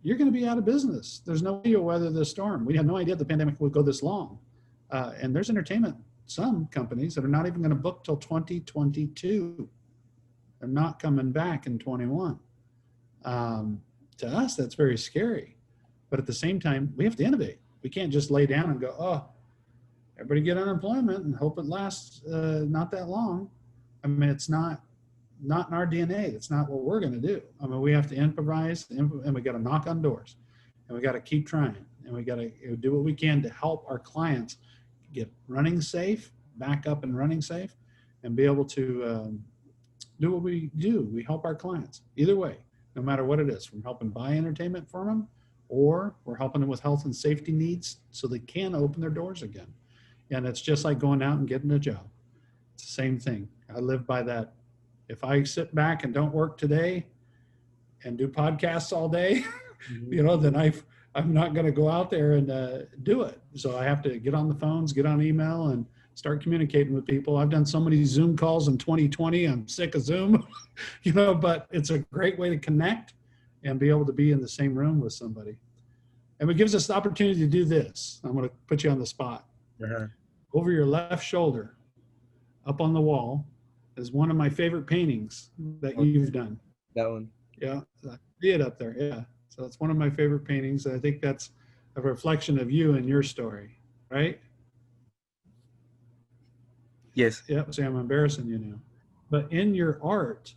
you're going to be out of business. There's no way you'll weather this storm. We had no idea the pandemic would go this long. And there's entertainment, some companies that are not even going to book till 2022. They're not coming back in 21. To us, that's very scary. But at the same time, we have to innovate. We can't just lay down and go, oh, everybody get unemployment and hope it lasts not that long. I mean, it's not in our DNA. That's not what we're going to do. I mean, we have to improvise, and we got to knock on doors, and we got to keep trying, and we got to do what we can to help our clients get running safe, back up and running safe, and be able to do what we do. We help our clients either way, no matter what it is, from helping buy entertainment for them, or we're helping them with health and safety needs so they can open their doors again. And it's just like going out and getting a job. It's the same thing. I live by that. If I sit back and don't work today and do podcasts all day, mhm, then I'm not going to go out there and do it. So I have to get on the phones, get on email, and start communicating with people. I've done so many Zoom calls in 2020. I'm sick of Zoom, but it's a great way to connect and be able to be in the same room with somebody. And it gives us the opportunity to do this. I'm going to put you on the spot. uh-huh. over your left shoulder, up on the wall, is one of my favorite paintings that Okay, you've done. that one. Yeah, I see it up there. Yeah, so it's one of my favorite paintings. I think that's a reflection of you and your story, right? Yes. Yep. See, I'm embarrassing you now. But in your art,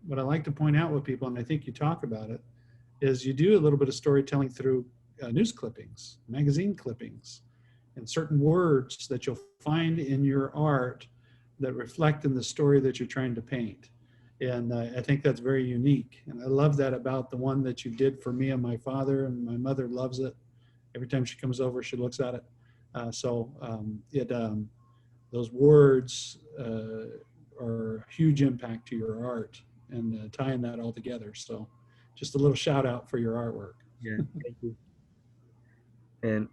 what I like to point out with people, and I think you talk about it, is you do a little bit of storytelling through news clippings, magazine clippings, and certain words that you'll find in your art that reflect in the story that you're trying to paint. And I think that's very unique. And I love that about the one that you did for me and my father, and my mother loves it. Every time she comes over, she looks at it. Those words are a huge impact to your art and tying that all together. So just a little shout out for your artwork. Yeah. Thank you. And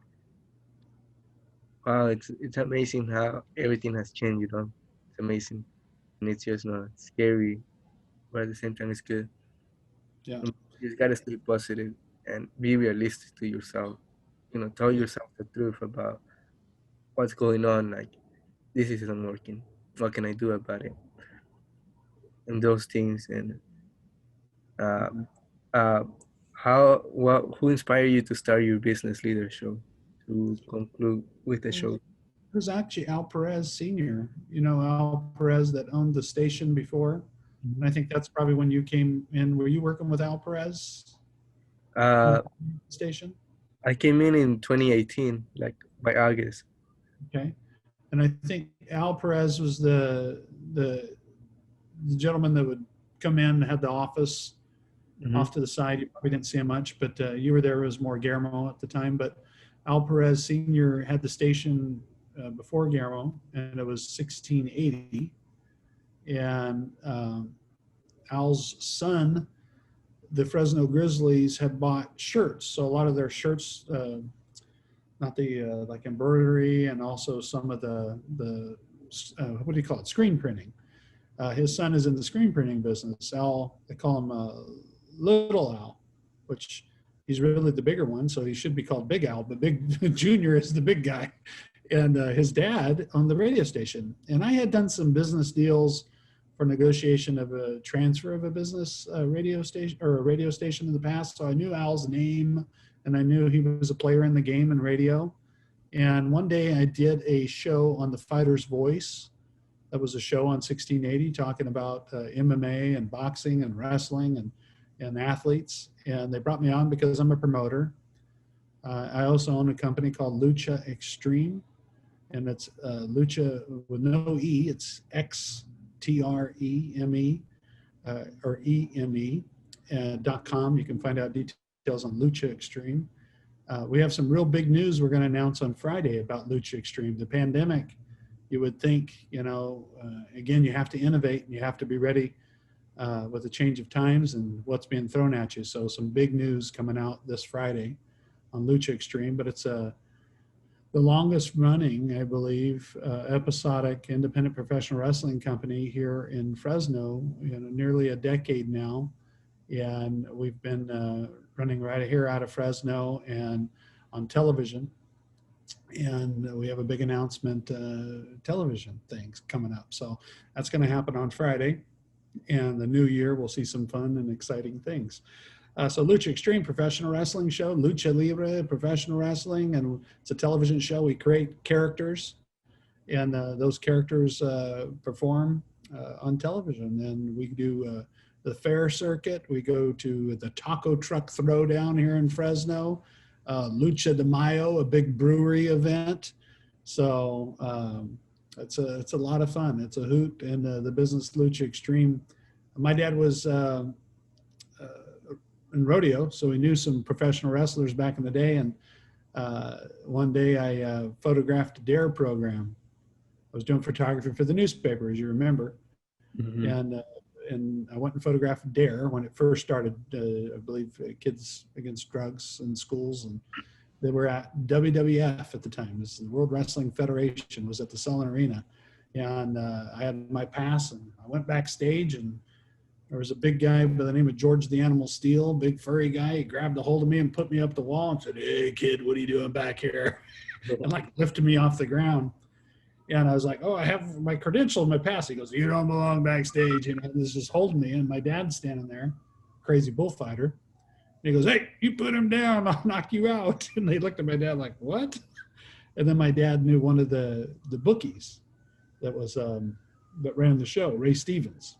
wow, it's amazing how everything has changed. It's amazing, and it's just not scary, but at the same time, it's good. Yeah. You just gotta stay positive and be realistic to yourself. Tell Yeah. yourself the truth about what's going on. Like, this isn't working. What can I do about it? And those things. And uh, uh, who inspired you to start your business leader show? To conclude with the show. It was actually Al Perez Sr., Al Perez that owned the station before. And I think that's probably when you came in. Were you working with Al Perez on Uh, the station? I came in 2018, like by August. Okay. And I think Al Perez was the gentleman that would come in, had the office Hmm. off to the side. You probably didn't see him much, but you were there. It was more Guillermo at the time. But Al Perez Sr. had the station before Guillermo, and it was 1680. And Al's son, the Fresno Grizzlies, had bought shirts. So a lot of their shirts, not the like embroidery, and also some of the what do you call it, screen printing. His son is in the screen printing business. Al, they call him Little Al, which he's really the bigger one, so he should be called Big Al, but Big Junior is the big guy. And his dad owned the radio station. And I had done some business deals for negotiation of a transfer of a business radio station or a radio station in the past. So I knew Al's name, and I knew he was a player in the game in radio. And one day I did a show on the Fighter's Voice. That was a show on 1680 talking about MMA and boxing and wrestling and athletes. And they brought me on because I'm a promoter. I also own a company called Lucha Extreme, and it's Lucha with no E. It's XTREME or EME.com. You can find out details on Lucha Extreme. We have some real big news we're going to announce on Friday about Lucha Extreme. The pandemic, you would think, again, you have to innovate and you have to be ready with the change of times and what's being thrown at you. So some big news coming out this Friday on Lucha Extreme, but it's the longest running, I believe, episodic independent professional wrestling company here in Fresno, nearly a decade now. And we've been running right here out of Fresno and on television. And we have a big announcement television things coming up. So that's going to happen on Friday. And the new year, we'll see some fun and exciting things. So Lucha Extreme professional wrestling show, Lucha Libre professional wrestling, and it's a television show. We create characters, and those characters perform on television. And we do the fair circuit. We go to the taco truck throwdown here in Fresno, Lucha de Mayo, a big brewery event. So it's a lot of fun. It's a hoot, and the business Lucha Extreme. My dad was in rodeo, so he knew some professional wrestlers back in the day. And one day I photographed a dare program. I was doing photography for the newspaper, as you remember, Mm-hmm. and I went and photographed dare when it first started. I believe Kids Against Drugs in schools, and they were at WWF at the time. This is the World Wrestling Federation, was at the Sullen Arena, and I had my pass, and I went backstage, and there was a big guy by the name of George the Animal Steel, big furry guy. He grabbed a hold of me and put me up the wall and said, "Hey, kid, what are you doing back here?" And like lifted me off the ground. And I was like, oh, I have my credential in my pass. He goes, you don't belong backstage. And he's just holding me. And my dad's standing there, crazy bullfighter. And he goes, hey, you put him down. I'll knock you out. And they looked at my dad like, what? And then my dad knew one of the bookies that was that ran the show, Ray Stevens.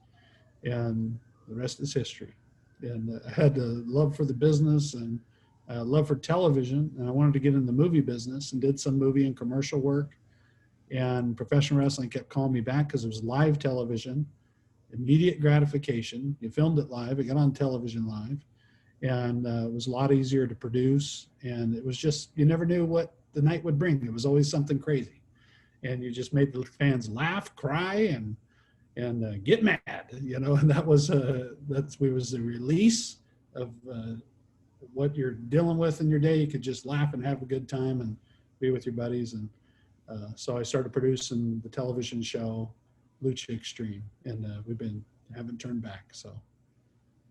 And the rest is history. And I had a love for the business and a love for television. And I wanted to get in the movie business and did some movie and commercial work. And professional wrestling kept calling me back because it was live television, immediate gratification. You filmed it live, it got on television live, and it was a lot easier to produce. And it was just, you never knew what the night would bring. It was always something crazy. And you just made the fans laugh, cry, and get mad, you know. And that was was the release of what you're dealing with in your day. You could just laugh and have a good time and be with your buddies. And so I started producing the television show Lucha Extreme, and haven't turned back. So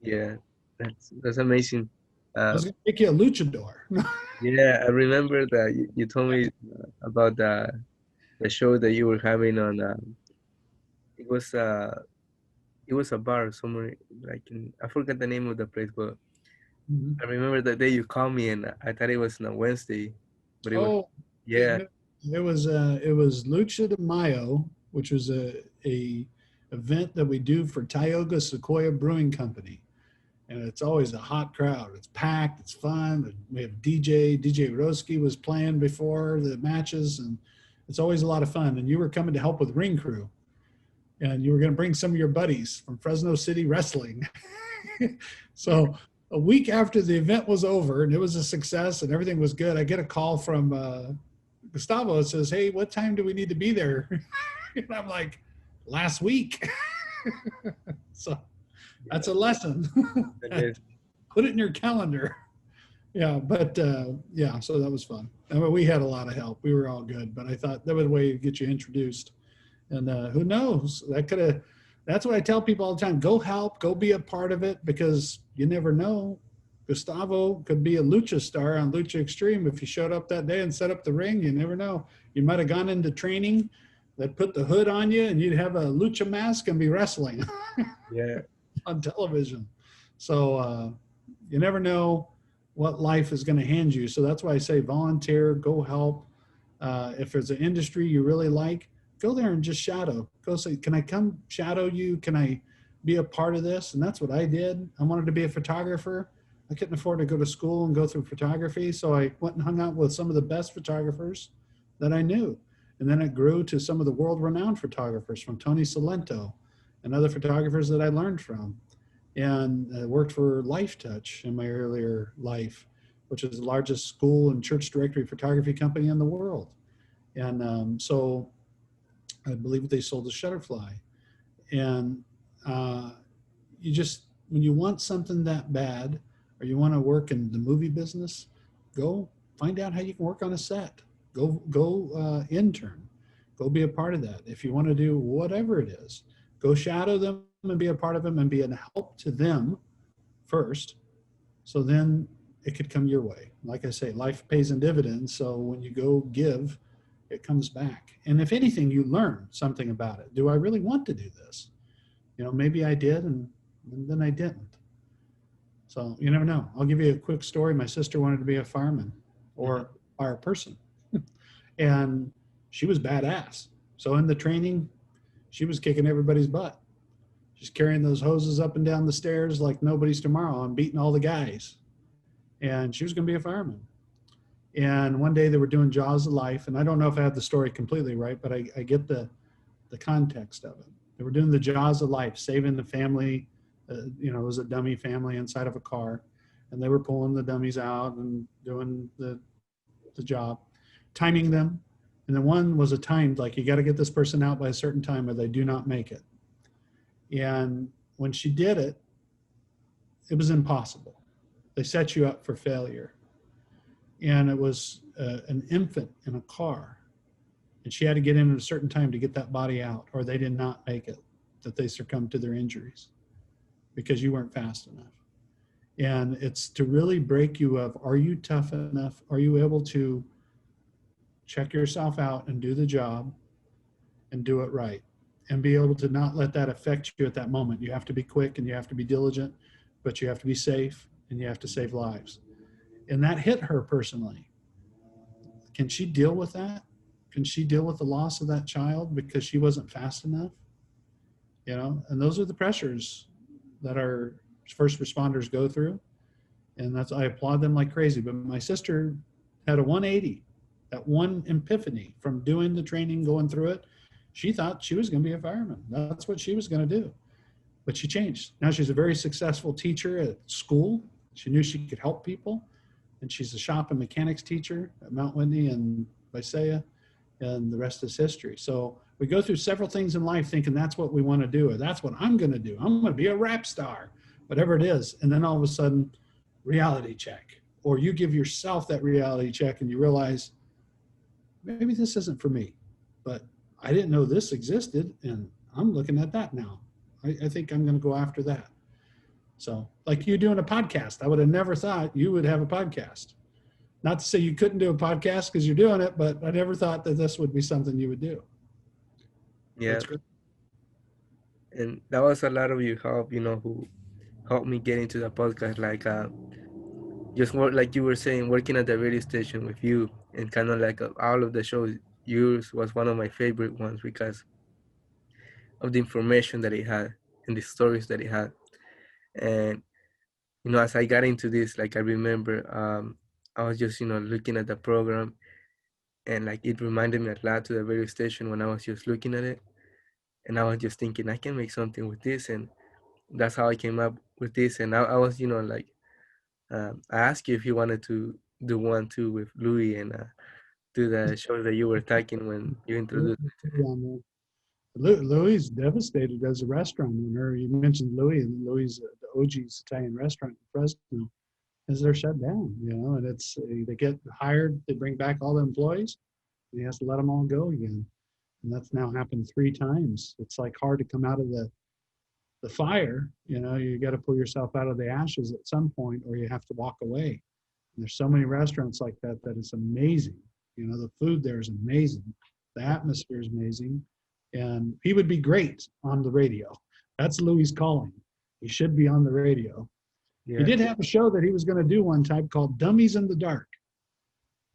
Yeah, that's amazing. I was gonna make you a luchador. Yeah, I remember that you told me about the show that you were having on. It was it was a bar somewhere, like I forgot the name of the place, but Mhm. I remember that day you called me and I thought it was on a Wednesday, but it was, Oh, yeah. it was Lucha de Mayo, which was a event that we do for Tioga Sequoia Brewing Company. And it's always a hot crowd. It's packed. It's fun. We have DJ Roski was playing before the matches, and it's always a lot of fun. And you were coming to help with ring crew, and you were going to bring some of your buddies from Fresno City Wrestling. So a week after the event was over and it was a success and everything was good, I get a call from Gustavo. It says, hey, what time do we need to be there? And I'm like, last week. So that's a lesson. Yes. Put it in your calendar. Yeah, but yeah, so that was fun. I mean, we had a lot of help. We were all good, but I thought that was a way to get you introduced. And who knows? That's what I tell people all the time. Go help, go be a part of it, because you never know. Gustavo could be a lucha star on Lucha Extreme if he showed up that day and set up the ring. You never know. You might have gone into training that put the hood on you and you'd have a lucha mask and be wrestling. Yeah. On television. So you never know what life is going to hand you. So that's why I say volunteer, go help. If there's an industry you really like, go there and just shadow. Go say, can I come shadow you? Can I be a part of this? And that's what I did. I wanted to be a photographer. I couldn't afford to go to school and go through photography. So I went and hung out with some of the best photographers that I knew. And then it grew to some of the world-renowned photographers, from Tony Salento and other photographers that I learned from. And I worked for Life Touch in my earlier life, which is the largest school and church directory photography company in the world. And so I believe they sold a Shutterfly. And you just, when you want something that bad, or you want to work in the movie business, go find out how you can work on a set. Go intern. Go be a part of that. If you want to do whatever it is, go shadow them and be a part of them and be a help to them first. So then it could come your way. Like I say, life pays in dividends. So when you go give, it comes back. And if anything, you learn something about it. Do I really want to do this? You know, maybe I did and then I didn't. So you never know. I'll give you a quick story. My sister wanted to be a fireman or fire person. And she was badass. So in the training, she was kicking everybody's butt. She's carrying those hoses up and down the stairs like nobody's tomorrow and beating all the guys. And she was going to be a fireman. And one day they were doing Jaws of Life. And I don't know if I have the story completely right, but I get the context of it. They were doing the Jaws of Life, saving the family. You know, it was a dummy family inside of a car. And they were pulling the dummies out and doing the job, timing them. And then one was a timed, like, you got to get this person out by a certain time or they do not make it. And when she did it, it was impossible. They set you up for failure. And it was an infant in a car. And she had to get in at a certain time to get that body out, or they did not make it, that they succumbed to their injuries because you weren't fast enough. And it's to really break you of, are you tough enough? Are you able to check yourself out and do the job? and do it right and be able to not let that affect you at that moment. You have to be quick and you have to be diligent, but you have to be safe and you have to save lives. And that hit her personally. Can she deal with that? Can she deal with the loss of that child because she wasn't fast enough? And those are the pressures that our first responders go through. And that's, I applaud them like crazy. But my sister had a 180, that one epiphany from doing the training, going through it. She thought she was going to be a fireman. That's what she was going to do. But she changed. Now she's a very successful teacher at school. She knew she could help people. And she's a shop and mechanics teacher at Mount Whitney and Visaya, and the rest is history. So we go through several things in life thinking that's what we want to do, or that's what I'm going to do. I'm going to be a rap star, whatever it is. And then all of a sudden, reality check. Or you give yourself that reality check and you realize, maybe this isn't for me, but I didn't know this existed, and I'm looking at that now. I think I'm going to go after that. So, like you doing a podcast, I would have never thought you would have a podcast. Not to say you couldn't do a podcast because you're doing it, but I never thought that this would be something you would do. Yeah, That's great. and that was a lot of your help, who helped me get into the podcast. Like, just work, like you were saying, working at the radio station with you, and kind of like all of the shows. Yours was one of my favorite ones because of the information that it had and the stories that it had. And as I got into this, like I remember, I was just looking at the program, and like it reminded me a lot to the radio station when I was just looking at it, and I was just thinking I can make something with this, and that's how I came up with this. And I was like, I asked you if you wanted to do one too with Louis, and do the shows that you were talking when you introduced. Louis is devastated as a restaurant owner. You mentioned Louis, and Louis, the OG's Italian restaurant in Fresno, is they're shut down. And it's they get hired, they bring back all the employees, and he has to let them all go again. And that's now happened 3 times. It's like hard to come out of the fire. You got to pull yourself out of the ashes at some point, or you have to walk away. And there's so many restaurants like that it's amazing. The food there is amazing. The atmosphere is amazing. And he would be great on the radio. That's Louis' calling. He should be on the radio. Yeah. He did have a show that he was going to do one time called Dummies in the Dark.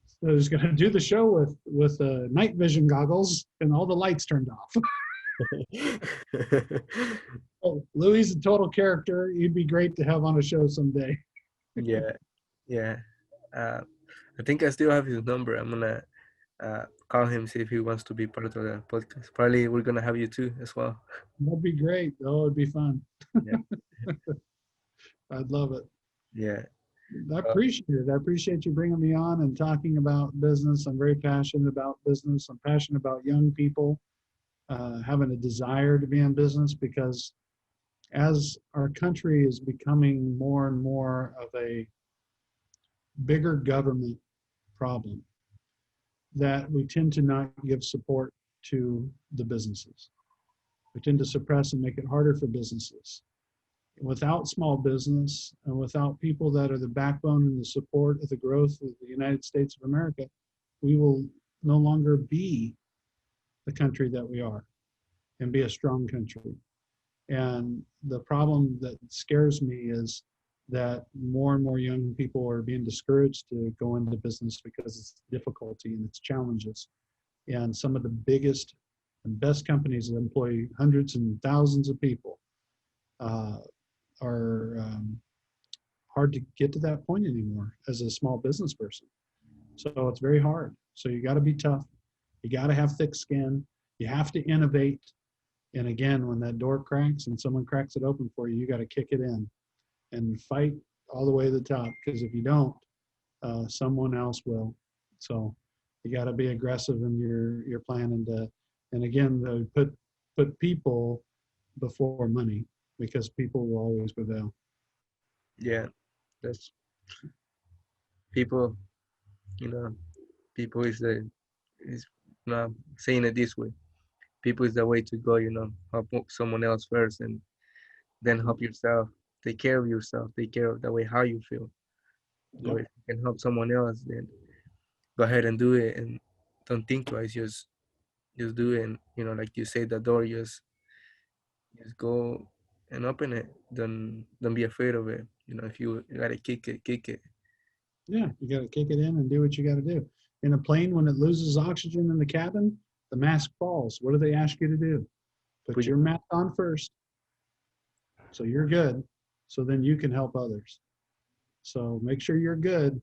So he was going to do the show with night vision goggles and all the lights turned off. Oh, Louis is a total character. He'd be great to have on a show someday. Yeah, yeah. I think I still have his number. I'm gonna call him, see if he wants to be part of the podcast. Probably we're gonna have you too as well. That'd be great. Oh, it'd be fun. Yeah. I'd love it. Yeah. I appreciate it. I appreciate you bringing me on and talking about business. I'm very passionate about business. I'm passionate about young people having a desire to be in business, because as our country is becoming more and more of a bigger government problem, that we tend to not give support to the businesses. We tend to suppress and make it harder for businesses. Without small business and without people that are the backbone and the support of the growth of the United States of America, we will no longer be the country that we are and be a strong country. And the problem that scares me is that more and more young people are being discouraged to go into business because it's difficulty and its challenges. And some of the biggest and best companies that employ hundreds and thousands of people are hard to get to that point anymore as a small business person. So it's very hard. So you got to be tough. You got to have thick skin. You have to innovate. And again, when that door cracks and someone cracks it open for you, you got to kick it in and fight all the way to the top. Because if you don't, someone else will. So you got to be aggressive in your plan, and again, put people before money, because people will always prevail. Yeah. That's people. You know, people is saying it this way. People is the way to go. Help someone else first, and then help yourself. Take care of yourself. Take care of the way how you feel. Yep. If you can help someone else, then go ahead and do it, and don't think twice. just do it, and like you say, the door, just go and open it. Don't be afraid of it. If you gotta kick it. Yeah, you got to kick it in and do what you got to do. In a plane, when it loses oxygen in the cabin, the mask falls. What do they ask you to do? Put Put your, your mask on first, so you're good. So then you can help others. So make sure you're good,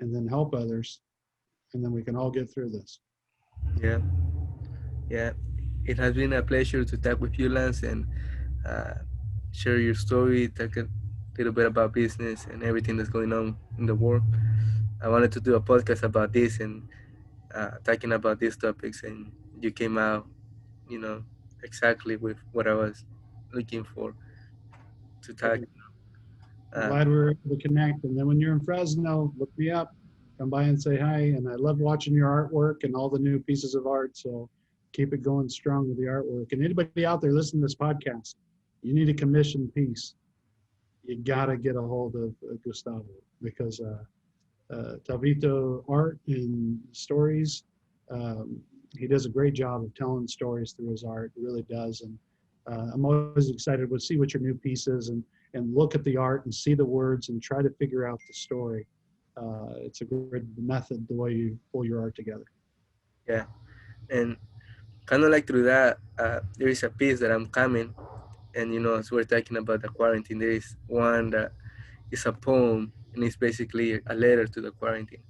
and then help others, and then we can all get through this. yeah, yeah. It has been a pleasure to talk with you, Lance, and uh, share your story, talk a little bit about business and everything that's going on in the world. I wanted to do a podcast about this and talking about these topics, and you came out, you know, exactly with what I was looking for to talk. Perfect. I'm Uh, glad we were able to connect. And then when you're in Fresno, look me up, come by and say hi. And I love watching your artwork and all the new pieces of art. So keep it going strong with the artwork. And anybody out there listening to this podcast, you need a commission piece. You got to get a hold of Gustavo because Tavito art and stories. Um, he does a great job of telling stories through his art. He really does. And I'm always excited to see what your new piece is and look at the art and see the words and try to figure out the story. It's a good method the way you pull your art together. yeah, and kind of like through that, there is a piece that I'm coming, and as we're talking about the quarantine, there is one that is a poem, and it's basically a letter to the quarantine.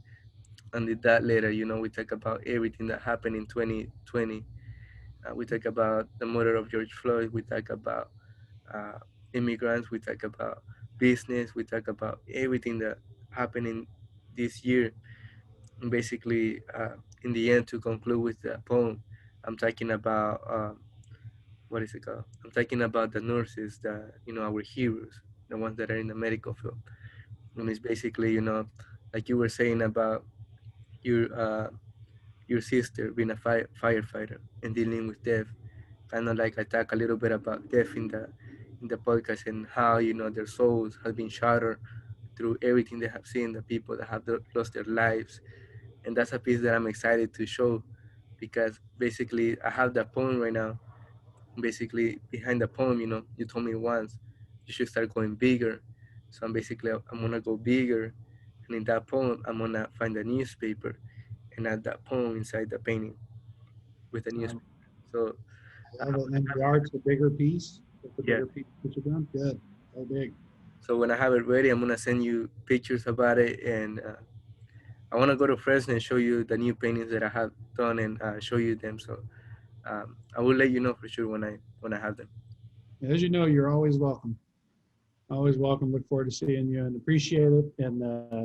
And in that letter, we talk about everything that happened in 2020. We talk about the murder of George Floyd. We talk about uh, immigrants. We talk about business. We talk about everything that happened in this year. And basically, in the end, to conclude with the poem, I'm talking about what is it called? I'm talking about the nurses, our heroes, the ones that are in the medical field. And it's basically, like you were saying about your uh, your sister being a firefighter and dealing with death. Kind of like I talk a little bit about death in the podcast and how their souls have been shattered through everything they have seen, the people that have lost their lives, and that's a piece that I'm excited to show because basically I have that poem right now. Basically behind the poem, you told me once you should start going bigger, so I'm gonna go bigger, and in that poem I'm gonna find a newspaper and add that poem inside the painting with a Um, newspaper. So I love it. And the art's a bigger piece. It's a yeah. bigger piece that you're doing. Good. So big. So when I have it ready, I'm gonna send you pictures about it, and I wanna go to Fresno and show you the new paintings that I have done and show you them. So I will let you know for sure when I have them. As you know, you're always welcome. Always welcome. Look forward to seeing you and appreciate it. And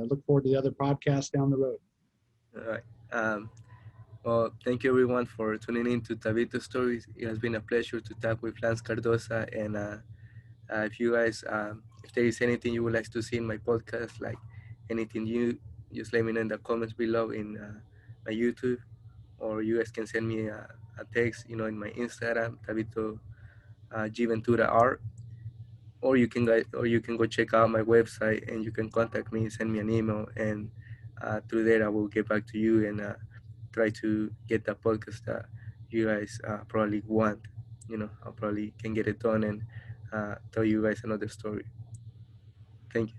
look forward to the other podcasts down the road. All right. Well, thank you everyone for tuning in to Tavito Stories. It has been a pleasure to talk with Lance Cardoza. And if you guys, if there is anything you would like to see in my podcast, like anything new, just let me know in the comments below in my YouTube, or you guys can send me a text, in my Instagram, Tavito G Ventura Art, or you can go check out my website and you can contact me, send me an email, and through there I will get back to you and try to get the podcast that you guys probably want. I probably can get it done and tell you guys another story. Thank you.